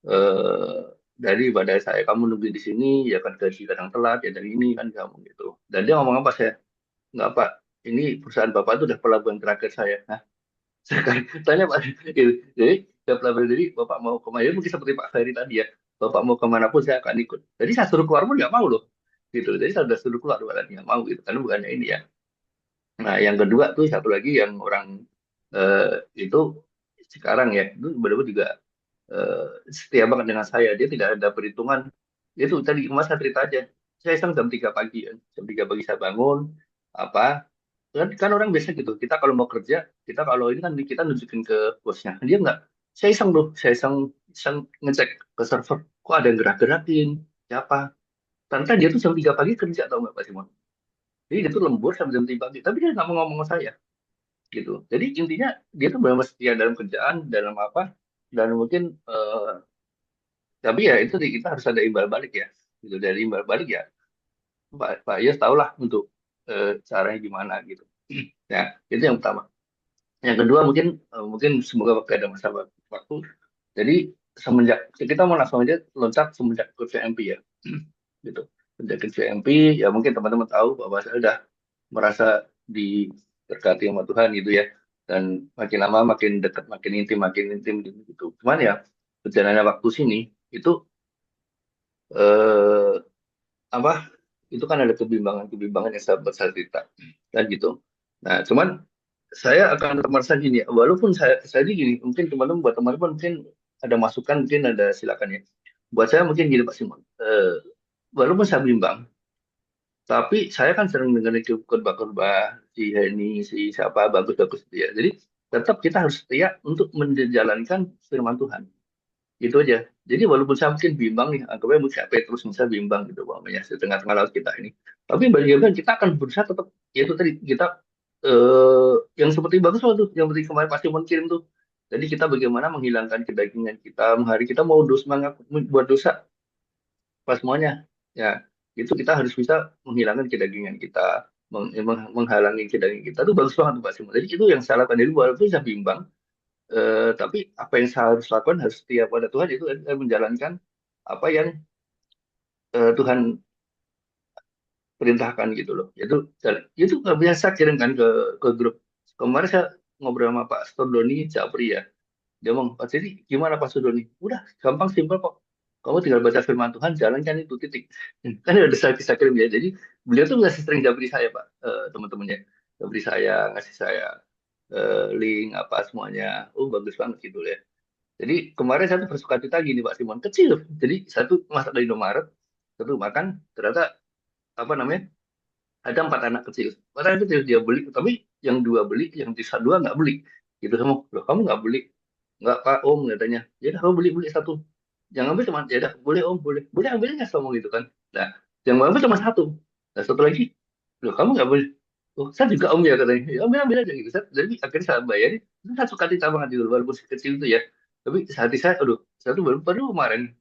eh daripada saya kamu nunggu di sini ya kan gaji kadang telat ya dari ini kan kamu gitu. Dan dia ngomong apa saya nggak Pak, ini perusahaan Bapak itu udah pelabuhan terakhir saya. Nah, saya kan tanya Pak, gitu. Jadi udah pelabuhan, jadi Bapak mau kemana? Ya, mungkin seperti Pak Ferry tadi ya, Bapak mau kemanapun saya akan ikut. Jadi saya suruh keluar pun nggak mau loh, gitu. Jadi saya sudah suruh keluar, bukan nggak mau gitu, karena bukannya ini ya. Nah, yang kedua tuh satu lagi yang orang itu sekarang ya, itu benar-benar juga eh, setia banget dengan saya. Dia tidak ada perhitungan. Itu tadi Mas saya cerita aja. Saya iseng jam 3 pagi ya. Jam 3 pagi saya bangun, apa kan orang biasa gitu. Kita kalau mau kerja, kita kalau ini kan kita nunjukin ke bosnya. Dia nggak. Saya iseng loh. Saya iseng ngecek ke server. Kok ada yang gerak-gerakin? Siapa? Ternyata dia tuh jam 3 pagi kerja tau nggak Pak Simon? Jadi dia tuh lembur sampai jam 3 pagi. Tapi dia nggak mau ngomong sama saya gitu. Jadi intinya dia tuh benar setia dalam kerjaan, dalam apa, dan mungkin tapi ya itu kita harus ada imbal balik ya. Gitu dari imbal balik ya, Pak Yos tahulah untuk caranya gimana gitu. Ya, itu yang pertama. Yang kedua mungkin mungkin semoga waktu ada masa waktu. Jadi semenjak kita mau langsung aja loncat semenjak ke VMP ya, gitu. Semenjak ke VMP ya mungkin teman-teman tahu bahwa saya udah merasa diberkati sama Tuhan gitu ya. Dan makin lama makin intim gitu. Cuman ya perjalanan waktu sini itu eh, apa itu kan ada kebimbangan yang saya cerita kan gitu. Nah, cuman saya akan tetap merasa gini, ya, walaupun saya ini gini, mungkin teman-teman buat teman-teman mungkin ada masukan, mungkin ada silakan ya. Buat saya mungkin gini Pak Simon, walaupun saya bimbang, tapi saya kan sering dengar itu khotbah-khotbah si Henny, si siapa bagus-bagus itu ya. Jadi tetap kita harus setia untuk menjalankan firman Tuhan. Gitu aja. Jadi walaupun saya mungkin bimbang nih, anggapnya mungkin saya Petrus misalnya bimbang gitu umpamanya di tengah-tengah laut kita ini. Tapi bagaimana kita akan berusaha tetap yaitu tadi kita yang seperti bagus loh tuh, yang seperti kemarin pasti kirim tuh. Jadi kita bagaimana menghilangkan kedagingan kita, hari kita mau dosa buat dosa pas semuanya. Ya, itu kita harus bisa menghilangkan kedagingan kita, menghalangi kedagingan kita itu bagus banget tuh Pak Simon. Jadi itu yang saya lakukan dari walaupun saya bimbang, tapi apa yang saya harus lakukan harus setia pada Tuhan itu menjalankan apa yang Tuhan perintahkan gitu loh. Itu nggak biasa kirimkan ke grup. Kemarin saya ngobrol sama Pak Stordoni Japri ya. Dia ngomong, Pak jadi gimana Pak Stordoni? Udah gampang simpel kok. Kamu tinggal baca firman Tuhan, jalankan itu titik. Kan udah saya bisa kirim ya. Jadi beliau tuh ngasih sering Japri saya Pak, teman-temannya. Japri saya ngasih saya link apa semuanya. Oh bagus banget gitu ya. Jadi kemarin saya tuh bersuka cita gini Pak Simon, kecil. Jadi satu masak di Indomaret, satu makan, ternyata apa namanya ada 4 anak kecil. 4 anak kecil dia beli, tapi yang 2 beli, yang sisa 2 nggak beli. Gitu sama, loh kamu nggak beli? Nggak Pak Om katanya. Ya udah kamu beli satu. Yang ambil cuma ya udah boleh Om boleh. Boleh ambilnya sama gitu kan. Nah yang mau ambil cuma satu. Nah satu lagi, loh kamu nggak boleh. Oh, saya juga Om ya katanya. Ya ambil ambil aja gitu. Jadi akhirnya saya bayarin. Itu satu kali banget gitu walaupun kecil itu ya. Tapi hati saya, aduh, saya tuh baru kemarin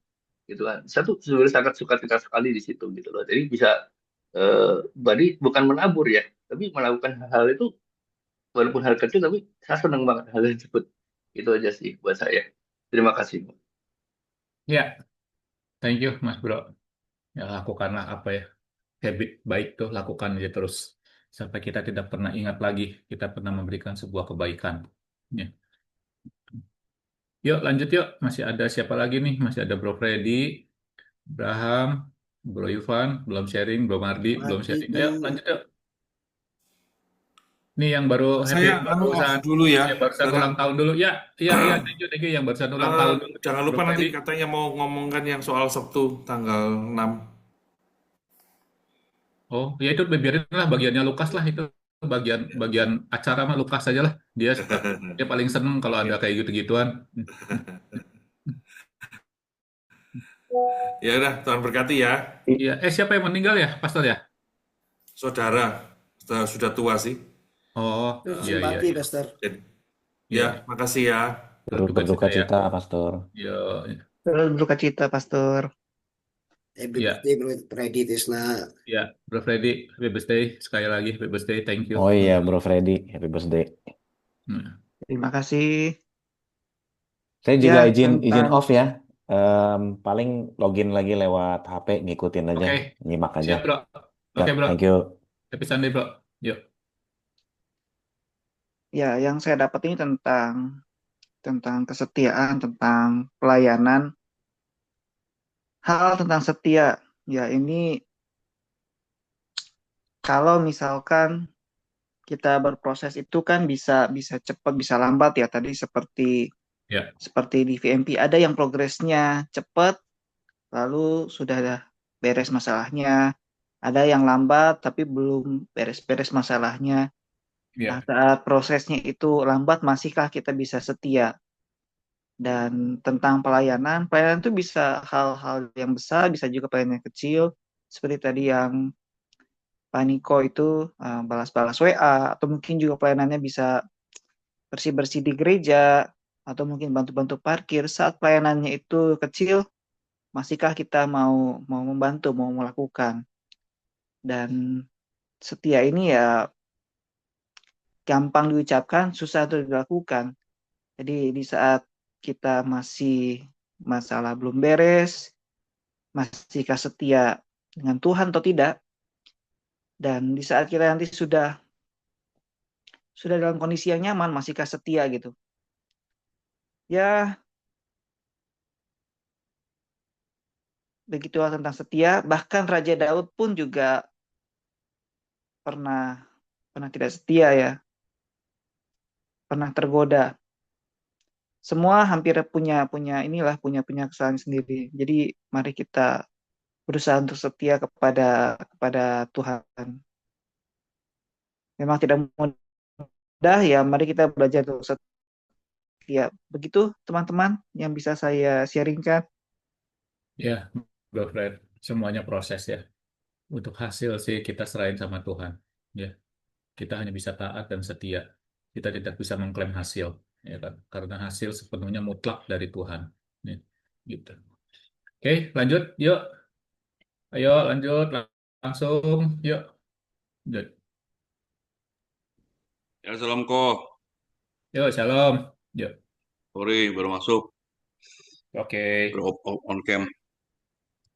gitu kan. Saya tuh sebenarnya sangat suka kita sekali di situ gitu loh. Jadi bisa berarti bukan menabur ya, tapi melakukan hal-hal itu walaupun hal kecil tapi saya senang banget hal tersebut. Itu aja sih buat saya. Terima kasih. Ya, thank you Mas Bro. Ya, lakukanlah apa ya, habit baik tuh, lakukan aja terus. Sampai kita tidak pernah ingat lagi, kita pernah memberikan sebuah kebaikan. Ya. Yuk lanjut yuk, masih ada siapa lagi nih? Masih ada Bro Freddy, Abraham, Bro Ivan, belum sharing, Bro Mardi, belum Mati sharing. Ayo tuh. lanjut yuk. Nih yang baru happy, Saya off barusan, dulu ya, barusan karena ulang tahun dulu. Ya, iya, thank you, yang barusan ulang tahun dulu. jangan Bro lupa nanti Freddy. katanya mau ngomongkan yang soal Sabtu tanggal 6. Oh, ya itu biarin lah bagiannya Lukas lah itu bagian bagian acara mah Lukas aja lah. Dia suka dia paling seneng kalau ada kayak gitu-gituan. Ya udah, Tuhan berkati ya. Iya, siapa yang meninggal ya, Pastor ya? Saudara, sudah tua sih. Oh, Tuh, iya iya simpati, iya. Pastor. Jadi, Iya, ya, iya. makasih ya. Turut duka Berduka cita ya. cita, Pastor. Iya, Terus berduka cita, Pastor. Happy iya, birthday, Bro Freddy Tisna. iya. Bro Freddy, happy birthday sekali lagi, happy birthday, thank you. Oh iya, Bro Freddy, happy birthday. Hmm. Terima kasih. Saya juga Ya, izin tentang off ya. Paling login lagi lewat HP, ngikutin aja, Oke, nyimak aja. siap bro. Ya, Oke bro, thank you. happy Sunday bro. Yuk. ya yang saya dapat ini tentang kesetiaan, tentang pelayanan, hal tentang setia. Ya, ini kalau misalkan kita berproses itu kan bisa bisa cepat, bisa lambat ya. Tadi seperti Ya, seperti di VMP ada yang progresnya cepat, lalu sudah ada beres masalahnya. Ada yang lambat tapi belum beres-beres masalahnya. Nah, ya, saat prosesnya itu lambat, masihkah kita bisa setia? Dan tentang pelayanan, pelayanan itu bisa hal-hal yang besar, bisa juga pelayanan yang kecil, seperti tadi yang Pak Niko itu balas-balas WA, atau mungkin juga pelayanannya bisa bersih-bersih di gereja, atau mungkin bantu-bantu parkir. Saat pelayanannya itu kecil, masihkah kita mau mau membantu, mau melakukan? Dan setia ini ya gampang diucapkan, susah untuk dilakukan. Jadi di saat kita masih masalah belum beres, masihkah setia dengan Tuhan atau tidak? Dan di saat kita nanti sudah dalam kondisi yang nyaman, masihkah setia gitu? Ya, begitulah tentang setia. Bahkan Raja Daud pun juga pernah pernah tidak setia ya, pernah tergoda. Semua hampir punya punya inilah punya kesalahan sendiri. Jadi mari kita berusaha untuk setia kepada Tuhan. Memang tidak mudah ya, mari kita belajar untuk setia. Begitu teman-teman yang bisa saya sharingkan. ya, bro Fred. Semuanya proses ya. Untuk hasil sih kita serahin sama Tuhan. Ya, kita hanya bisa taat dan setia. Kita tidak bisa mengklaim hasil, ya kan? Karena hasil sepenuhnya mutlak dari Tuhan. Ya, gitu. Oke, lanjut. Yuk, ayo lanjut langsung. Yuk, lanjut. Ya, salam kok. Yuk, shalom. Yuk, Sorry, baru masuk. oke, Baru on cam.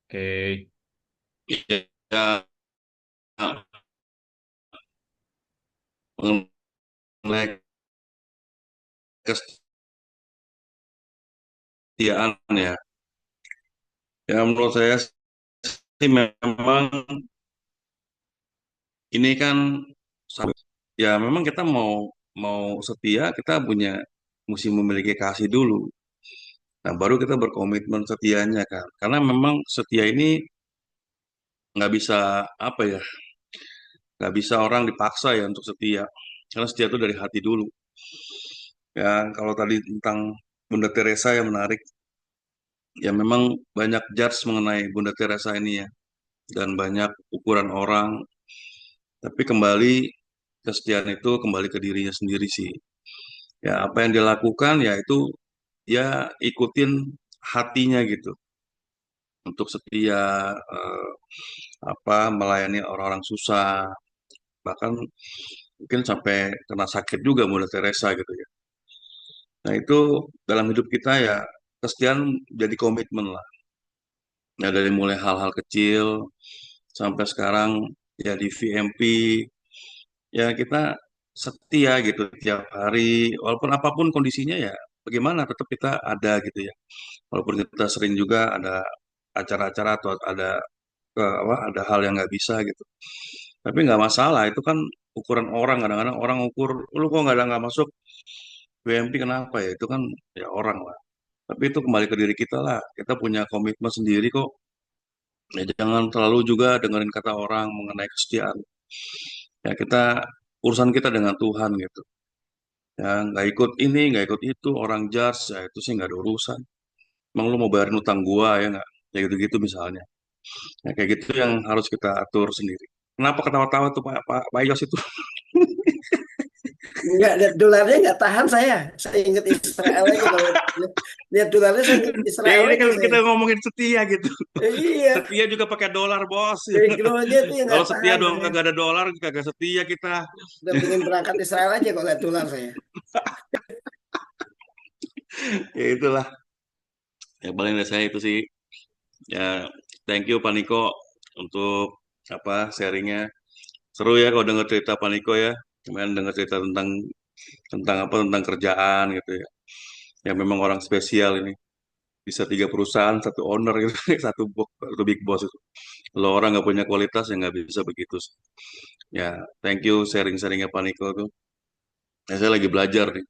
oke. Ya, mengenai kesetiaan ya. Ya menurut saya sih memang ini kan ya memang kita mau mau setia kita mesti memiliki kasih dulu. Nah baru kita berkomitmen setianya kan. Karena memang setia ini nggak bisa apa ya, nggak bisa orang dipaksa ya untuk setia. Karena setia itu dari hati dulu. Ya kalau tadi tentang Bunda Teresa yang menarik, ya memang banyak judge mengenai Bunda Teresa ini ya. Dan banyak ukuran orang. Tapi kembali kesetiaan itu kembali ke dirinya sendiri sih. Ya apa yang dia lakukan ya itu ya ikutin hatinya gitu. Untuk setia eh, melayani orang-orang susah, bahkan mungkin sampai kena sakit juga Mother Teresa gitu ya. Nah itu dalam hidup kita ya kesetiaan jadi komitmen lah. Ya dari mulai hal-hal kecil sampai sekarang ya di VMP ya kita setia gitu tiap hari walaupun apapun kondisinya ya bagaimana tetap kita ada gitu ya. Walaupun kita sering juga ada acara-acara atau ada ada hal yang nggak bisa gitu. Tapi nggak masalah, itu kan ukuran orang. Kadang-kadang orang ukur, lu kok nggak masuk WMP kenapa ya? Itu kan ya orang lah. Tapi itu kembali ke diri kita lah. Kita punya komitmen sendiri kok. Ya jangan terlalu juga dengerin kata orang mengenai kesetiaan. Ya kita urusan kita dengan Tuhan gitu. Ya nggak ikut ini, nggak ikut itu, orang judge, ya itu sih nggak ada urusan. Emang lu mau bayarin utang gua ya nggak? Ya gitu-gitu misalnya. Ya kayak gitu yang harus kita atur sendiri. Kenapa ketawa-tawa tuh Pak Yos itu? Enggak, lihat dolarnya nggak tahan saya. Saya ingat Israel aja kalau lihat dolarnya saya ingat Ya Israel ini aja kan saya. kita ngomongin setia gitu. Iya, Setia juga pakai dolar, bos. backgroundnya itu yang Kalau nggak setia tahan doang saya. kagak ada dolar, kagak setia kita. Udah pengen berangkat Israel aja kalau lihat dolar saya. Ya itulah. Ya paling dari saya itu sih. Ya thank you Pak Niko untuk sharingnya. Seru ya kalau dengar cerita Pak Niko ya. Kemarin dengar cerita tentang tentang kerjaan gitu ya. Ya memang orang spesial ini. Bisa 3 perusahaan, satu owner gitu, satu big boss itu. Kalau orang nggak punya kualitas ya nggak bisa begitu. Ya, thank you sharing-sharingnya Pak Niko tuh. Ya, saya lagi belajar nih.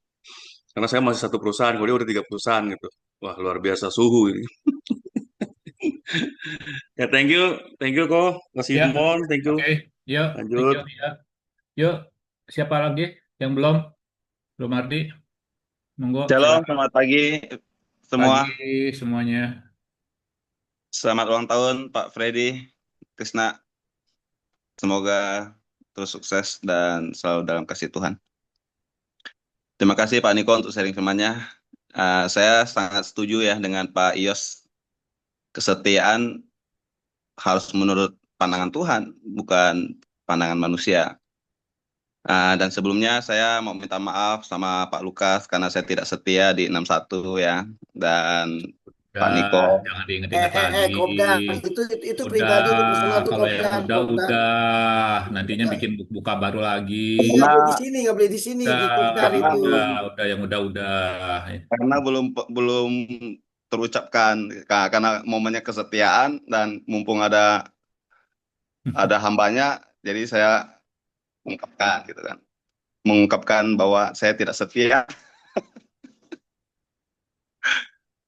Karena saya masih satu perusahaan, kalau dia udah 3 perusahaan gitu. Wah, luar biasa suhu ini. Ya, thank you kok, Mas Ya, Simon, thank you. oke. Yuk, thank Lanjut. you. Ya. Yuk, siapa lagi yang belum? Belum Ardi? Monggo, Shalom, silakan. selamat pagi semua. Pagi semuanya. Selamat ulang tahun Pak Freddy, Krisna. Semoga terus sukses dan selalu dalam kasih Tuhan. Terima kasih Pak Niko untuk sharing firman-Nya. Saya sangat setuju ya dengan Pak Ios. Kesetiaan harus menurut pandangan Tuhan, bukan pandangan manusia. Dan sebelumnya saya mau minta maaf sama Pak Lukas karena saya tidak setia di 61 ya. Dan Pak Niko. Udah, jangan diinget-inget lagi. Kopdar itu Udah, pribadi itu personal tuh kalau yang Kopdar, udah. Kopdar. Nantinya bikin buka baru lagi. Nggak Karena boleh di sini, nggak boleh di sini Udah, di Kopdar itu. udah, yang udah. karena belum terucapkan karena momennya kesetiaan dan mumpung ada hambanya, jadi saya mengungkapkan gitu kan, mengungkapkan bahwa saya tidak setia.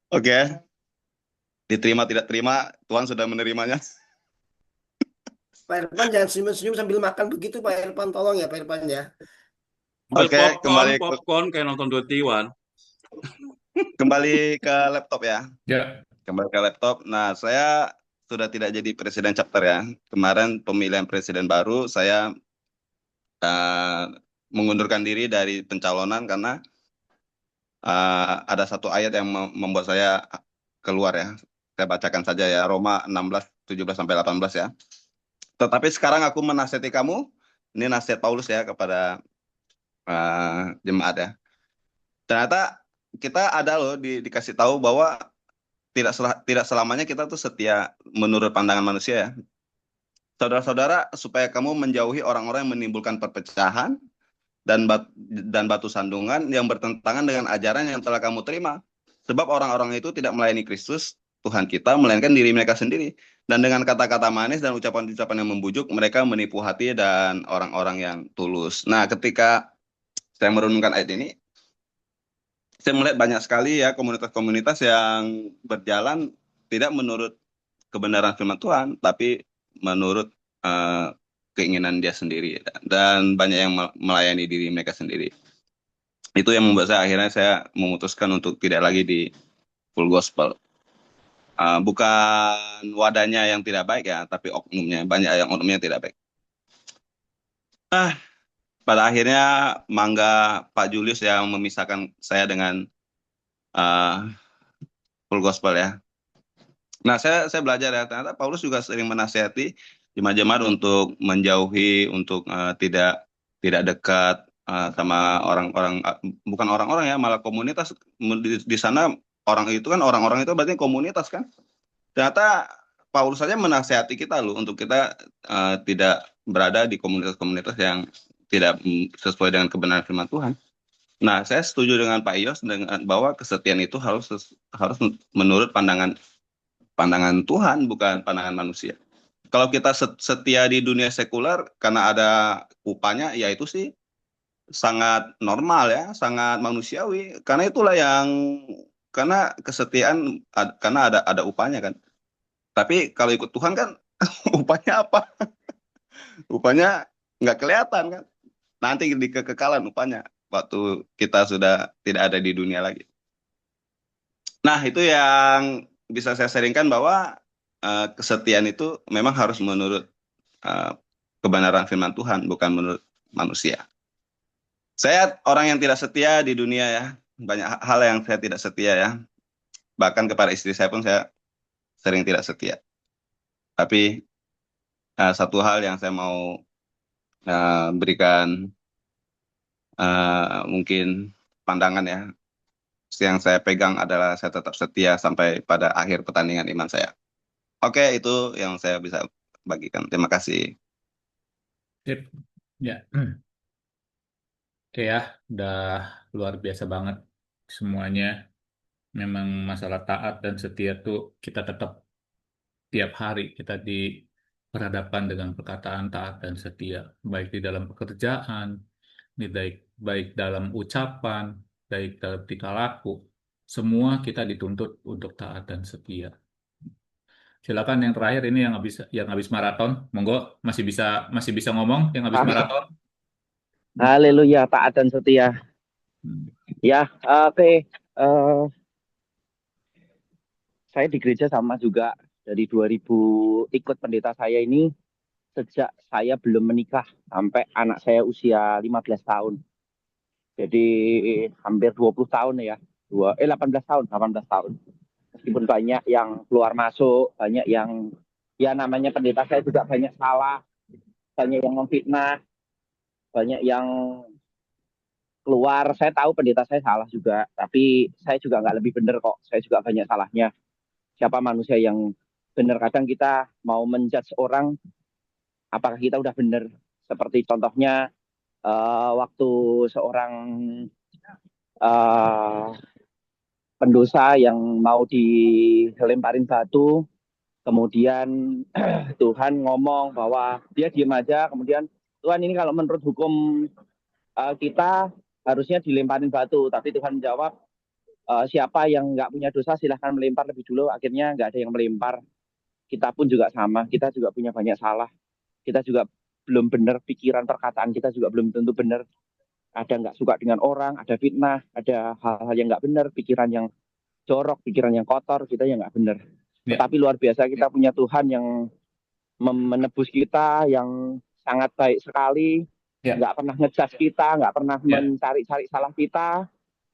Oke, diterima tidak terima, Tuhan sudah menerimanya. Pak Irfan jangan senyum-senyum sambil makan begitu Pak Irfan, tolong ya Pak Irfan ya. Ambil Oke, popcorn kayak nonton 21. kembali ke laptop ya. Ya, Kembali ke laptop. Nah, saya sudah tidak jadi presiden chapter ya. Kemarin pemilihan presiden baru, saya mengundurkan diri dari pencalonan karena ada satu ayat yang membuat saya keluar ya. Saya bacakan saja ya, Roma 16, 17 sampai 18 ya. Tetapi sekarang aku menasihati kamu, ini nasihat Paulus ya kepada jemaat ya. Ternyata kita ada loh dikasih tahu bahwa tidak selamanya kita tuh setia menurut pandangan manusia ya. saudara-saudara, supaya kamu menjauhi orang-orang yang menimbulkan perpecahan dan batu sandungan yang bertentangan dengan ajaran yang telah kamu terima. Sebab orang-orang itu tidak melayani Kristus, Tuhan kita, melainkan diri mereka sendiri. Dan dengan kata-kata manis dan ucapan-ucapan yang membujuk, mereka menipu hati dan orang-orang yang tulus. Nah, ketika saya merenungkan ayat ini, saya melihat banyak sekali ya komunitas-komunitas yang berjalan tidak menurut kebenaran firman Tuhan, tapi menurut keinginan dia sendiri. Dan banyak yang melayani diri mereka sendiri. Itu yang membuat akhirnya saya memutuskan untuk tidak lagi di full gospel. Bukan wadahnya yang tidak baik ya, tapi oknumnya. Banyak yang oknumnya tidak baik. Pada akhirnya mangga Pak Julius yang memisahkan saya dengan full gospel ya. Nah, saya belajar ya, ternyata Paulus juga sering menasihati jemaat-jemaat untuk menjauhi, untuk tidak dekat sama orang-orang, bukan orang-orang ya, malah komunitas. Di sana orang itu kan, orang-orang itu berarti komunitas kan. Ternyata Paulus saja menasihati kita loh untuk kita tidak berada di komunitas-komunitas yang tidak sesuai dengan kebenaran firman Tuhan. Nah, saya setuju dengan Pak Yos dengan bahwa kesetiaan itu harus menurut pandangan Tuhan, bukan pandangan manusia. Kalau kita setia di dunia sekuler karena ada upahnya, ya itu sih sangat normal ya, sangat manusiawi. Karena itulah karena kesetiaan karena ada upahnya kan. Tapi kalau ikut Tuhan kan upahnya apa? Upahnya nggak kelihatan kan. Nanti di kekekalan upahnya waktu kita sudah tidak ada di dunia lagi. Nah, itu yang bisa saya sharingkan bahwa kesetiaan itu memang harus menurut kebenaran firman Tuhan, bukan menurut manusia. Saya orang yang tidak setia di dunia ya. Banyak hal yang saya tidak setia ya. Bahkan kepada istri saya pun saya sering tidak setia. Tapi satu hal yang saya mau berikan mungkin pandangan ya, yang saya pegang adalah saya tetap setia sampai pada akhir pertandingan iman saya. Oke, itu yang saya bisa bagikan. Terima kasih. Sip. Ya. Oke ya, udah luar biasa banget semuanya. Memang masalah taat dan setia tuh kita tetap tiap hari kita berhadapan dengan perkataan taat dan setia, baik di dalam pekerjaan, baik dalam ucapan, baik dalam tingkah laku. Semua kita dituntut untuk taat dan setia. Silakan yang terakhir ini yang habis maraton, monggo masih bisa ngomong yang habis maraton. Haleluya, taat dan setia. Ya, oke. Saya di gereja sama juga dari 2000 ikut pendeta saya ini sejak saya belum menikah sampai anak saya usia 15 tahun. Jadi hampir 20 tahun ya. 18 tahun. Meskipun banyak yang keluar masuk, banyak yang ya namanya pendeta saya juga banyak salah, banyak yang memfitnah, banyak yang keluar. Saya tahu pendeta saya salah juga, tapi saya juga nggak lebih benar kok. Saya juga banyak salahnya. Siapa manusia yang benar? Kadang kita mau menjudge orang, apakah kita udah benar? Seperti contohnya waktu seorang pendosa yang mau dilemparin batu, kemudian Tuhan ngomong bahwa dia diam aja, kemudian Tuhan ini kalau menurut hukum kita harusnya dilemparin batu, tapi Tuhan menjawab siapa yang nggak punya dosa silahkan melempar lebih dulu. Akhirnya nggak ada yang melempar. Kita pun juga sama, kita juga punya banyak salah, kita juga belum benar, pikiran perkataan kita juga belum tentu benar. Ada nggak suka dengan orang, ada fitnah, ada hal-hal yang nggak benar, pikiran yang jorok, pikiran yang kotor, kita yang nggak benar. Tetapi luar biasa kita punya Tuhan yang menebus kita, yang sangat baik sekali, nggak pernah ngejudge kita, nggak pernah mencari-cari salah kita.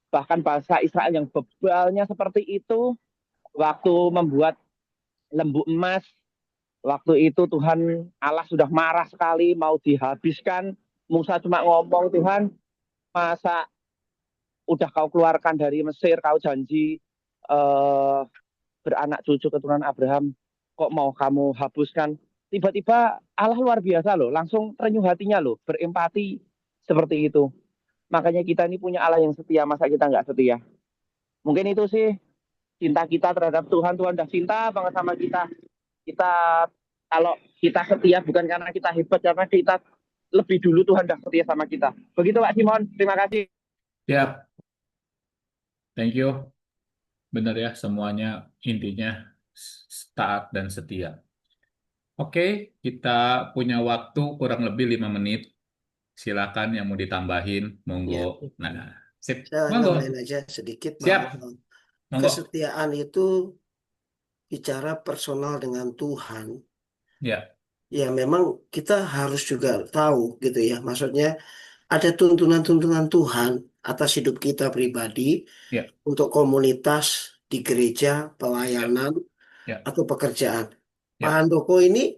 Bahkan bangsa Israel yang bebalnya seperti itu, waktu membuat lembu emas, waktu itu Tuhan Allah sudah marah sekali, mau dihabiskan. Musa cuma ngomong, Tuhan, masa udah kau keluarkan dari Mesir, kau janji beranak cucu keturunan Abraham, kok mau kamu hapuskan? tiba-tiba Allah luar biasa loh, langsung terenyuh hatinya loh, berempati seperti itu. Makanya kita ini punya Allah yang setia, masa kita nggak setia? Mungkin itu sih cinta kita terhadap Tuhan. Tuhan udah cinta banget sama kita. Kita kalau kita setia bukan karena kita hebat, karena kita lebih dulu Tuhan udah setia sama kita. Begitu Pak Simon, terima kasih. Siap, thank you. Benar ya, semuanya intinya taat dan setia. Oke, kita punya waktu kurang lebih 5 menit. Silakan yang mau ditambahin, Ya, monggo. Nah, sip, saya monggo. nambahin aja sedikit Siap, bahwa monggo. kesetiaan itu bicara personal dengan Tuhan. Ya, Ya, memang kita harus juga tahu gitu ya. Maksudnya ada tuntunan-tuntunan Tuhan atas hidup kita pribadi ya, untuk komunitas di gereja, ya, pelayanan, ya, atau pekerjaan. Pak ya, Handoko ini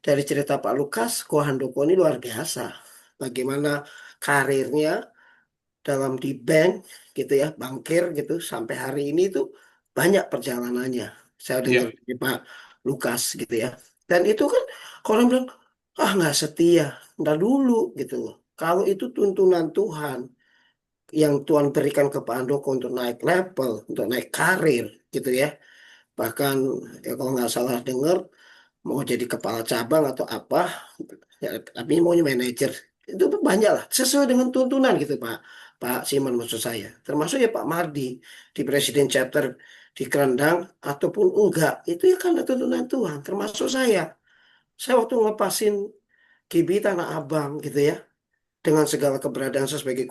dari cerita Pak Lukas, Ko Handoko ini luar biasa. Bagaimana karirnya dalam di bank gitu ya, bankir gitu sampai hari ini tuh banyak perjalanannya. Saya dengar ya, dari Pak Lukas gitu ya. Dan itu kan kalau orang bilang ah nggak setia, nggak dulu gitu loh. Kalau itu tuntunan Tuhan yang Tuhan berikan ke Pak Handoko untuk naik level, untuk naik karir gitu ya. Bahkan ya kalau nggak salah dengar mau jadi kepala cabang atau apa, ya, tapi maunya manajer. Itu banyak lah, sesuai dengan tuntunan gitu Pak. Pak Simon maksud saya. Termasuk ya Pak Mardi di Presiden Chapter di Kerendang ataupun enggak. Itu ya karena tuntunan Tuhan. Termasuk saya. Saya waktu ngelepasin GB Tanah Abang gitu ya. Dengan segala keberadaan saya sebagai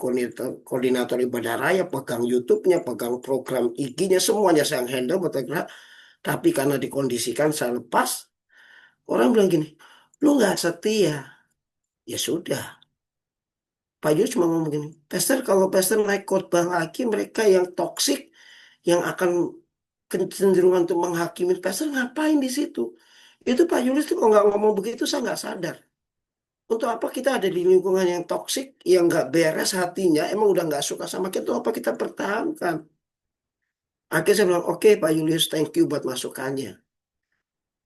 koordinator ibadah raya, pegang YouTube-nya, pegang program IG-nya, semuanya saya handle, betul. Tapi karena dikondisikan saya lepas, orang bilang gini, lu nggak setia. Ya sudah. Pak Yus cuma ngomong gini, Pastor kalau Pastor naik khotbah lagi, mereka yang toksik, yang akan kecenderungan untuk menghakimi Pastor ngapain di situ? Itu Pak Yulis tuh kalau nggak ngomong begitu saya nggak sadar. Untuk apa kita ada di lingkungan yang toksik, yang nggak beres hatinya, emang udah nggak suka sama kita, untuk apa kita pertahankan? Akhirnya saya bilang, oke Pak Julius, thank you buat masukannya.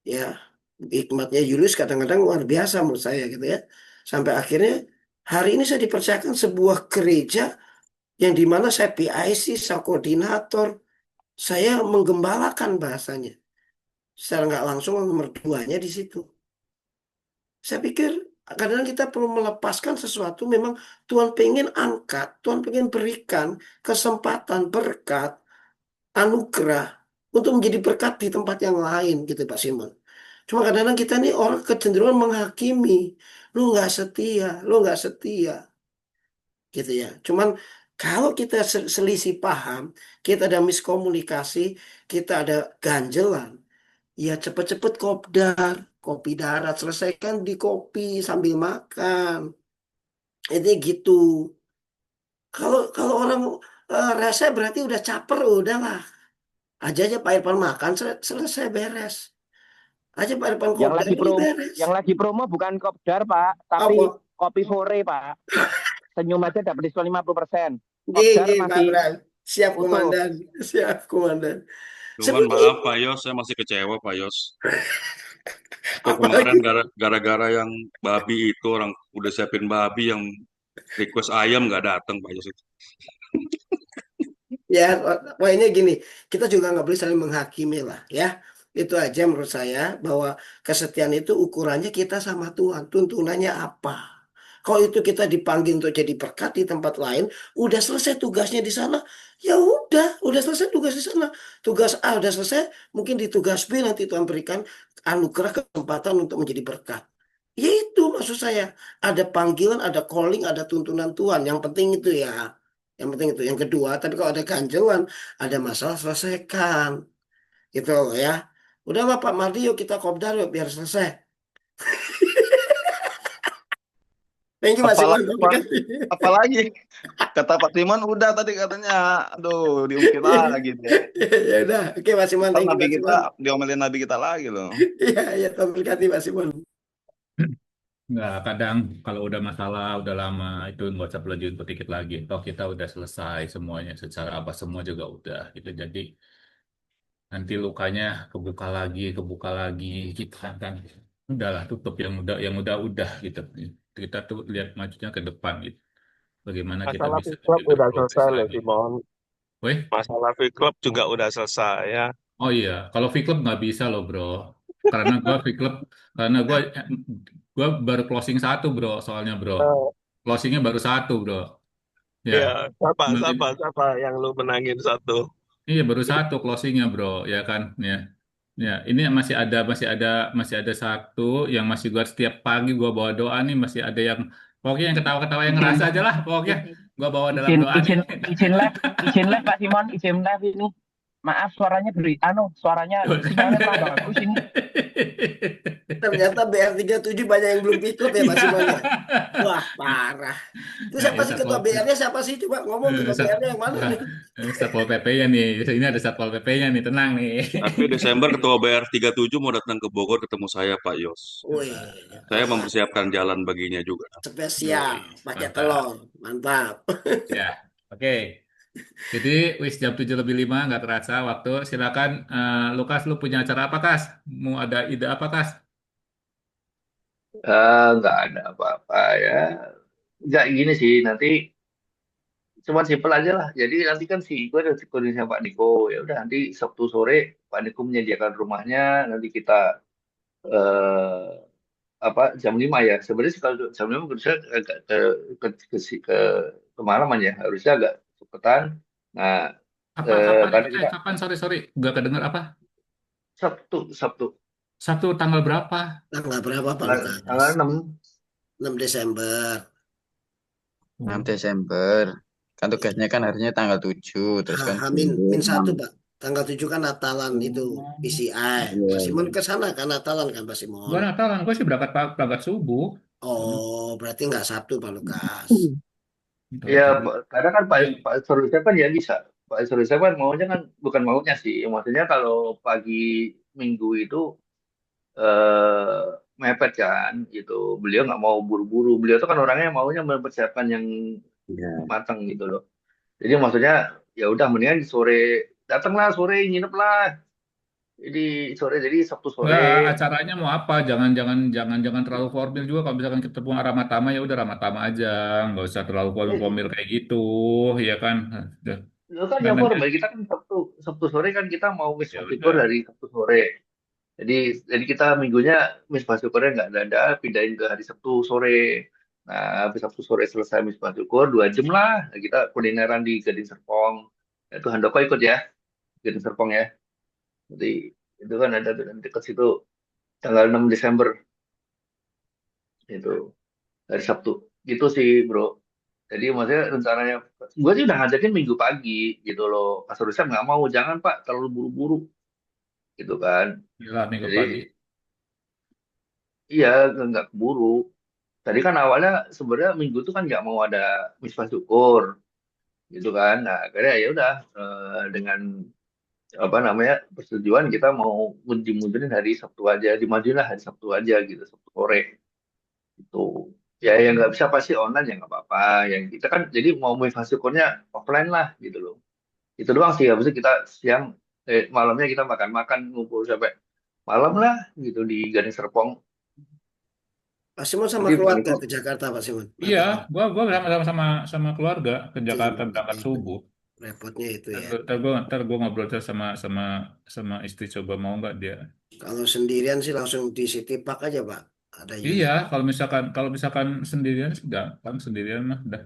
Ya, hikmatnya Julius kadang-kadang luar biasa menurut saya gitu ya. Sampai akhirnya hari ini saya dipercayakan sebuah gereja yang dimana saya PIC, saya koordinator, saya menggembalakan bahasanya. Secara nggak langsung nomor duanya di situ. Saya pikir kadang-kadang kita perlu melepaskan sesuatu, memang Tuhan pengen angkat, Tuhan pengen berikan kesempatan, berkat, anugerah untuk menjadi berkat di tempat yang lain gitu Pak Simon. Cuma kadang-kadang kita nih orang kecenderungan menghakimi. Lu nggak setia, lu nggak setia. Gitu ya. Cuman kalau kita selisih paham, kita ada miskomunikasi, kita ada ganjelan, ya cepet-cepet kopdar, kopi darat, selesaikan di kopi sambil makan. Ini gitu. Kalau kalau orang rese berarti udah caper, udahlah. Aja Pak Irfan makan, selesai beres. Aja Pak Irfan Yang kopdar, lagi ini promo, beres. yang lagi promo bukan kopdar Pak, tapi Apa? kopi sore Pak. Senyum aja dapat diskon 50%. Kopdar Gigi, Pak masih Bram. Siap, utuh. Komandan. Siap, Komandan. Cuman Seperti maaf itu. Pak Yos, saya masih kecewa Pak Yos. Itu kemarin Apalagi, gara-gara yang babi itu orang udah siapin babi yang request ayam nggak datang Pak Yos itu. ya, poinnya gini. Kita juga nggak boleh saling menghakimi lah, ya. Itu aja menurut saya, bahwa kesetiaan itu ukurannya kita sama Tuhan. Tuntunannya apa? Kalau itu kita dipanggil untuk jadi berkat di tempat lain, udah selesai tugasnya di sana, ya udah selesai tugas di sana. Tugas A udah selesai, mungkin di tugas B nanti Tuhan berikan anugerah kesempatan untuk menjadi berkat. Ya itu maksud saya, ada panggilan, ada calling, ada tuntunan Tuhan. Yang penting itu ya, yang penting itu. Yang kedua, tapi kalau ada ganjelan, ada masalah selesaikan, gitu loh ya. Udahlah Pak Mardi, yuk kita kopdar yuk biar selesai. Thank you Mas Iwan, Apalagi, terima Pak? kasih. Apalagi? Kata Pak Timon udah tadi katanya, aduh diungkit lagi deh. Ya udah, oke Mas Iman, Ntar thank you nabi Mas kita Iman. diomelin nabi kita lagi loh. Iya, iya, Tuhan berkati Mas Iman. nggak, kadang kalau udah masalah, udah lama, itu nggak usah perlu dikit lagi. Toh kita udah selesai semuanya, secara apa semua juga udah gitu. Jadi nanti lukanya kebuka lagi gitu kan. Udahlah, tutup yang udah gitu. Kita tuh lihat majunya ke depan gitu. Bagaimana kita Masalah bisa fit club lebih udah berprogres selesai loh, lagi. Simon. Weh, Masalah fit club juga udah selesai ya. oh iya, kalau V Club nggak bisa loh bro. Karena gua V Club, karena gua baru closing satu bro, soalnya bro. Eh, Closingnya baru satu bro. Ya, ya, siapa, nanti siapa, siapa yang lu menangin satu? iya baru satu closingnya bro, ya kan? Ya, ya. Ini masih ada satu yang masih gua setiap pagi gua bawa doa nih, masih ada yang pokoknya yang ketawa-ketawa yang Izin, ngerasa aja lah, pokoknya gua bawa dalam izin, doa nih. izin, izin live Pak Simon, izin live ini. Maaf suaranya suaranya sinyalnya kurang bagus ini. Ternyata BR 7 banyak yang belum ikut ya Pak Iya. Simon ya. Wah, parah. Itu Ya, siapa sih ketua BR-nya siapa sih? Coba ngomong ketua BR-nya yang mana nih? Satpol PP-nya nih. Ini ada Satpol PP-nya nih, tenang nih. Tapi Desember Ketua BR 7 mau datang ke Bogor ketemu saya, Pak Yos. Wih, Saya wah, mempersiapkan jalan baginya juga. spesial, Yoi, pakai mantap. telur, mantap. Ya, oke. Jadi, wis jam 7:05 nggak terasa waktu. Silakan, Lukas, lu punya acara apa, Kas? Mau ada ide apa, Kas? Nggak ada apa-apa ya. Nggak gini sih, nanti cuma simpel aja lah. Jadi nanti kan si gue ada koordinasi sama Pak Niko. Ya udah nanti Sabtu sore Pak Niko menyediakan rumahnya. Nanti kita eh, apa jam 5 ya. Sebenarnya sih kalau jam 5 harusnya agak kemalaman ya. Harusnya agak cepetan. Nah, Apa, kapan itu? karena kita Kapan? Sorry. Nggak kedengar apa? Sabtu Sabtu tanggal berapa? Tanggal berapa Pak tanggal Lukas? 6. 6 Desember. 6 Oh, Desember. Kan tugasnya kan harusnya tanggal 7, terus kan Min, mundur min 6. satu Pak. Tanggal 7 kan Natalan itu PCI. Iya, Pak Simon iya. ke sana kan Natalan kan Pak Simon. gua Natalan. Gua sih berangkat subuh. Hmm, Oh, berarti nggak Sabtu Pak Lukas. Ya, berangkat subuh. karena kan Pak Ya, Pak Surya kan ya bisa. Pak Surya kan maunya kan bukan maunya sih. Maksudnya kalau pagi Minggu itu eh, mepet kan gitu. Beliau nggak mau buru-buru. Beliau tuh kan orangnya maunya mempersiapkan yang Iya. matang gitu loh. Jadi maksudnya ya udah mendingan sore datanglah sore nginep lah. Jadi sore jadi Sabtu sore. enggak, acaranya mau apa? Jangan terlalu formal juga. Kalau misalkan kita punya Ramatama ya udah Ramatama aja, nggak usah terlalu Eh, formal kayak gitu, ya kan? Udah. Itu kan Dan yang nanti formal kita kan Sabtu Sabtu sore kan kita mau ya wisma syukur udah. dari Sabtu sore. Jadi jadi kita minggunya wisma syukurnya nggak ada pindahin ke hari Sabtu sore. Nah, habis Sabtu sore selesai wisma syukur 2 jam lah. Nah, kita kulineran di Gading Serpong. Nah, itu Handoko ikut ya, Gading Serpong ya. Jadi itu kan ada tuh nanti dekat situ tanggal 6 Desember itu hari Sabtu. Gitu sih, Bro. Jadi maksudnya rencananya, gue sih udah ngajakin minggu pagi gitu loh. Pastor Rusam nggak mau, jangan Pak, terlalu buru-buru gitu kan. Gila minggu Jadi pagi. iya nggak keburu. Tadi kan awalnya sebenarnya minggu itu kan nggak mau ada misbah syukur gitu kan. Nah akhirnya ya udah dengan apa namanya persetujuan kita mau dimundurin hari Sabtu aja, dimajuin lah hari Sabtu aja gitu, Sabtu sore itu. Ya yang nggak bisa pasti online ya nggak apa-apa. Yang kita kan jadi mau misbah syukurnya offline lah gitu loh. Itu doang sih, habis itu kita siang malamnya kita makan-makan ngumpul sampai malam lah gitu di Gading Serpong. Pak Simon sama Nanti Pak keluarga Niko, ke Jakarta Pak Simon. Iya, Apa gua sama keluarga ke itu Jakarta berangkat itu subuh. repotnya itu ya. Ntar gua ngobrol terus sama istri coba mau nggak dia. Kalau sendirian sih langsung di City Park aja Pak. Ada Iya, unit. kalau misalkan sendirian sih gampang sendirian mah udah.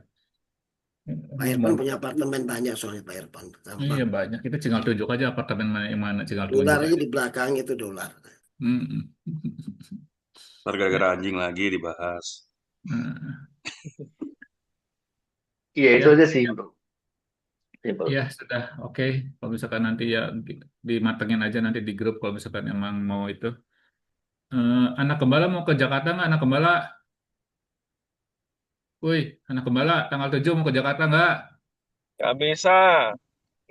Pak Lu Irfan mau punya apartemen banyak soalnya Pak Irfan. Gampang. iya banyak. Kita tinggal tunjuk aja apartemen mana yang mana, tinggal Dolar tunjuk aja aja. di belakang itu dolar. Mm-mm. Ntar Ya, gara-gara anjing lagi dibahas. mm. iya itu Ya, aja sih bro. Simpel. ya sudah. Oke. Kalau misalkan nanti ya dimatengin aja nanti di grup kalau misalkan emang mau itu. Anak Gembala mau ke Jakarta nggak? Anak Gembala, woi, anak Gembala tanggal 7 mau ke Jakarta nggak? Gak bisa.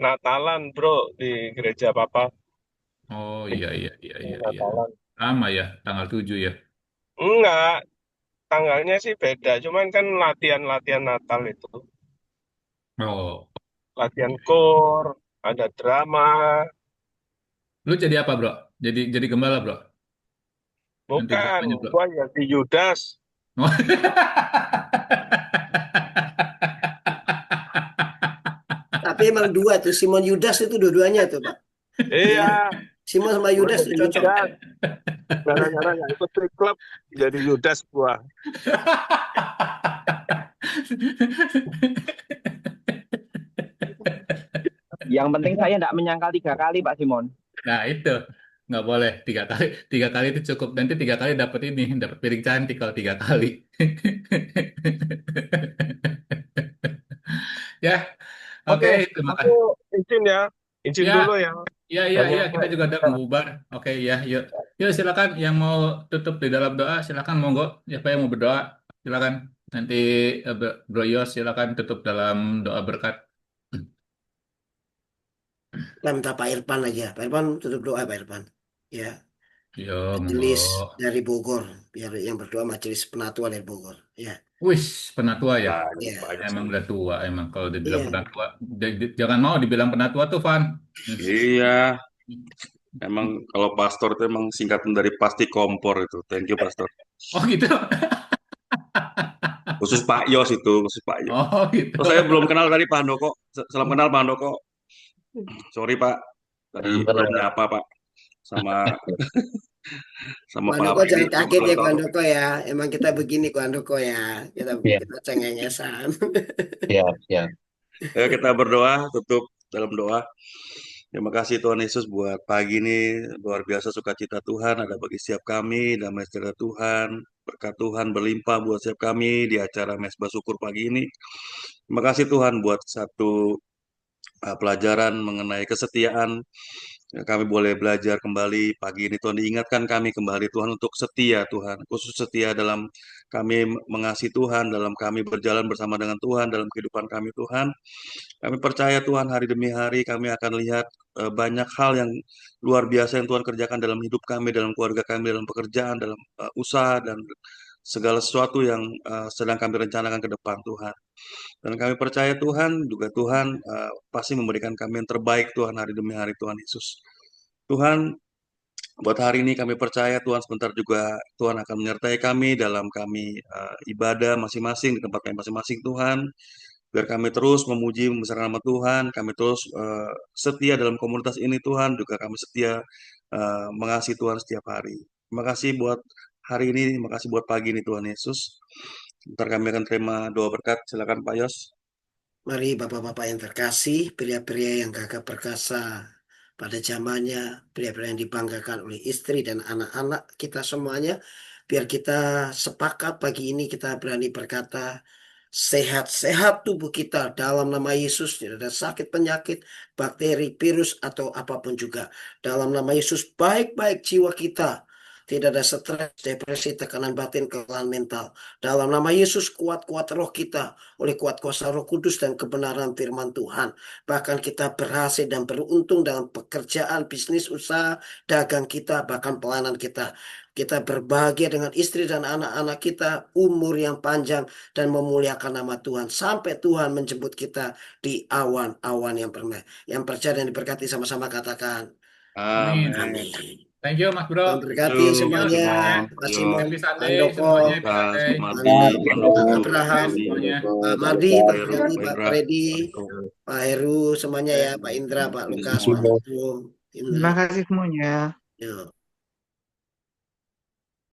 Natalan, bro, di gereja Papa. Oh iya iya iya iya iya. Natalan. Lama ya, tanggal 7 ya. Enggak, tanggalnya sih beda. Cuman kan latihan-latihan Natal itu. Oh, Latihan kor, ada drama. lu jadi apa bro? Jadi gembala bro? Nanti dia Bukan, menyebut. gua ya di Yudas. Tapi emang dua tuh, Simon Yudas itu dua-duanya tuh, Pak. Iya, Simon sama gua Yudas jadi tuh cocok. Yudas. Gara-gara nggak ikut trip club, jadi Yudas gua. Yang penting saya tidak menyangkal 3 kali, Pak Simon. Nah itu nggak boleh 3 kali. 3 kali itu cukup. Nanti 3 kali dapat ini, dapat piring cantik kalau 3 kali. Ya, oke. Oke, Terima aku kasih. izin ya. Izin Ya, dulu ya. ya, kita juga udah mau bubar. Oke, ya, yuk. Yuk, silakan yang mau tutup di dalam doa, silakan monggo. Siapa yang mau berdoa, silakan. Nanti Bro Yos, silakan tutup dalam doa berkat. Kita minta Pak Irfan aja. Pak Irfan tutup doa, Pak Irfan. Ya, Yo, monggo. majelis dari Bogor. Biar yang berdoa majelis penatua dari Bogor. Ya, Wis, penatua ya. Nah, ya, banyak Emang sih. udah tua, emang kalau dibilang iya. penatua. Jangan mau dibilang penatua tuh, Van. Iya, emang kalau pastor itu emang singkatan dari pasti kompor itu. Thank you, pastor. Oh gitu. Khusus Pak Yos itu, khusus Pak Yos. Oh gitu. Oh, saya belum kenal tadi Pak Handoko. Salam kenal Pak Handoko. Sorry Pak, tadi belum nyapa Pak sama sama Pak Pak Andoko ini jangan sama kaget ya, Pak Pak. Andoko ya. Emang kita begini, Pak Andoko ya. Kita Iya, kita cengengesan. siap, siap. Ayo kita berdoa, tutup dalam doa. Terima kasih Tuhan Yesus buat pagi ini, luar biasa sukacita Tuhan ada bagi setiap kami, damai sejahtera Tuhan, berkat Tuhan berlimpah buat setiap kami di acara Mesbah Syukur pagi ini. Terima kasih Tuhan buat satu pelajaran mengenai kesetiaan. Ya, kami boleh belajar kembali pagi ini Tuhan diingatkan kami kembali Tuhan untuk setia Tuhan, khusus setia dalam kami mengasihi Tuhan, dalam kami berjalan bersama dengan Tuhan, dalam kehidupan kami Tuhan. Kami percaya Tuhan hari demi hari kami akan lihat banyak hal yang luar biasa yang Tuhan kerjakan dalam hidup kami, dalam keluarga kami, dalam pekerjaan, dalam usaha, dan segala sesuatu yang sedang kami rencanakan ke depan Tuhan. Dan kami percaya Tuhan, juga Tuhan pasti memberikan kami yang terbaik Tuhan hari demi hari Tuhan Yesus. Tuhan, buat hari ini kami percaya Tuhan sebentar juga Tuhan akan menyertai kami dalam kami ibadah masing-masing di tempat kami masing-masing Tuhan. Biar kami terus memuji membesarkan nama Tuhan, kami terus setia dalam komunitas ini Tuhan, juga kami setia mengasihi Tuhan setiap hari. Terima kasih buat hari ini, terima kasih buat pagi ini Tuhan Yesus. Ntar kami akan terima doa berkat, silakan Pak Yos. Mari Bapak-Bapak yang terkasih, pria-pria yang gagah perkasa pada zamannya, pria-pria yang dibanggakan oleh istri dan anak-anak kita semuanya, biar kita sepakat pagi ini kita berani berkata, sehat-sehat tubuh kita dalam nama Yesus, tidak ada sakit penyakit, bakteri, virus, atau apapun juga. Dalam nama Yesus, baik-baik jiwa kita. Tidak ada stres, depresi, tekanan batin, kelelahan mental. Dalam nama Yesus, kuat-kuat roh kita oleh kuat kuasa Roh Kudus dan kebenaran firman Tuhan. Bahkan kita berhasil dan beruntung dalam pekerjaan, bisnis, usaha, dagang kita, bahkan pelayanan kita. Kita berbahagia dengan istri dan anak-anak kita, umur yang panjang dan memuliakan nama Tuhan. Sampai Tuhan menjemput kita di awan-awan yang permai. Yang percaya dan diberkati sama-sama katakan. Amin. Amin. Thank you Mas Bro. Tuhan berkati Yuk, semuanya. Yuk, Pak yuk. Simon, Happy Pak Sunday Andoko, semuanya. Happy Mas Sunday. Mardi, Pak Pak Handoko, Abraham, Semuanya. Pak Mardi, Pak Pak Heru, Freddy, Pak Pak Indra, Freddy, Pak Niko, Pak Heru, semuanya ya, Pak Indra, Pak ini Lukas, semua. Pak Agung, Indra. Terima kasih semuanya. Yuk.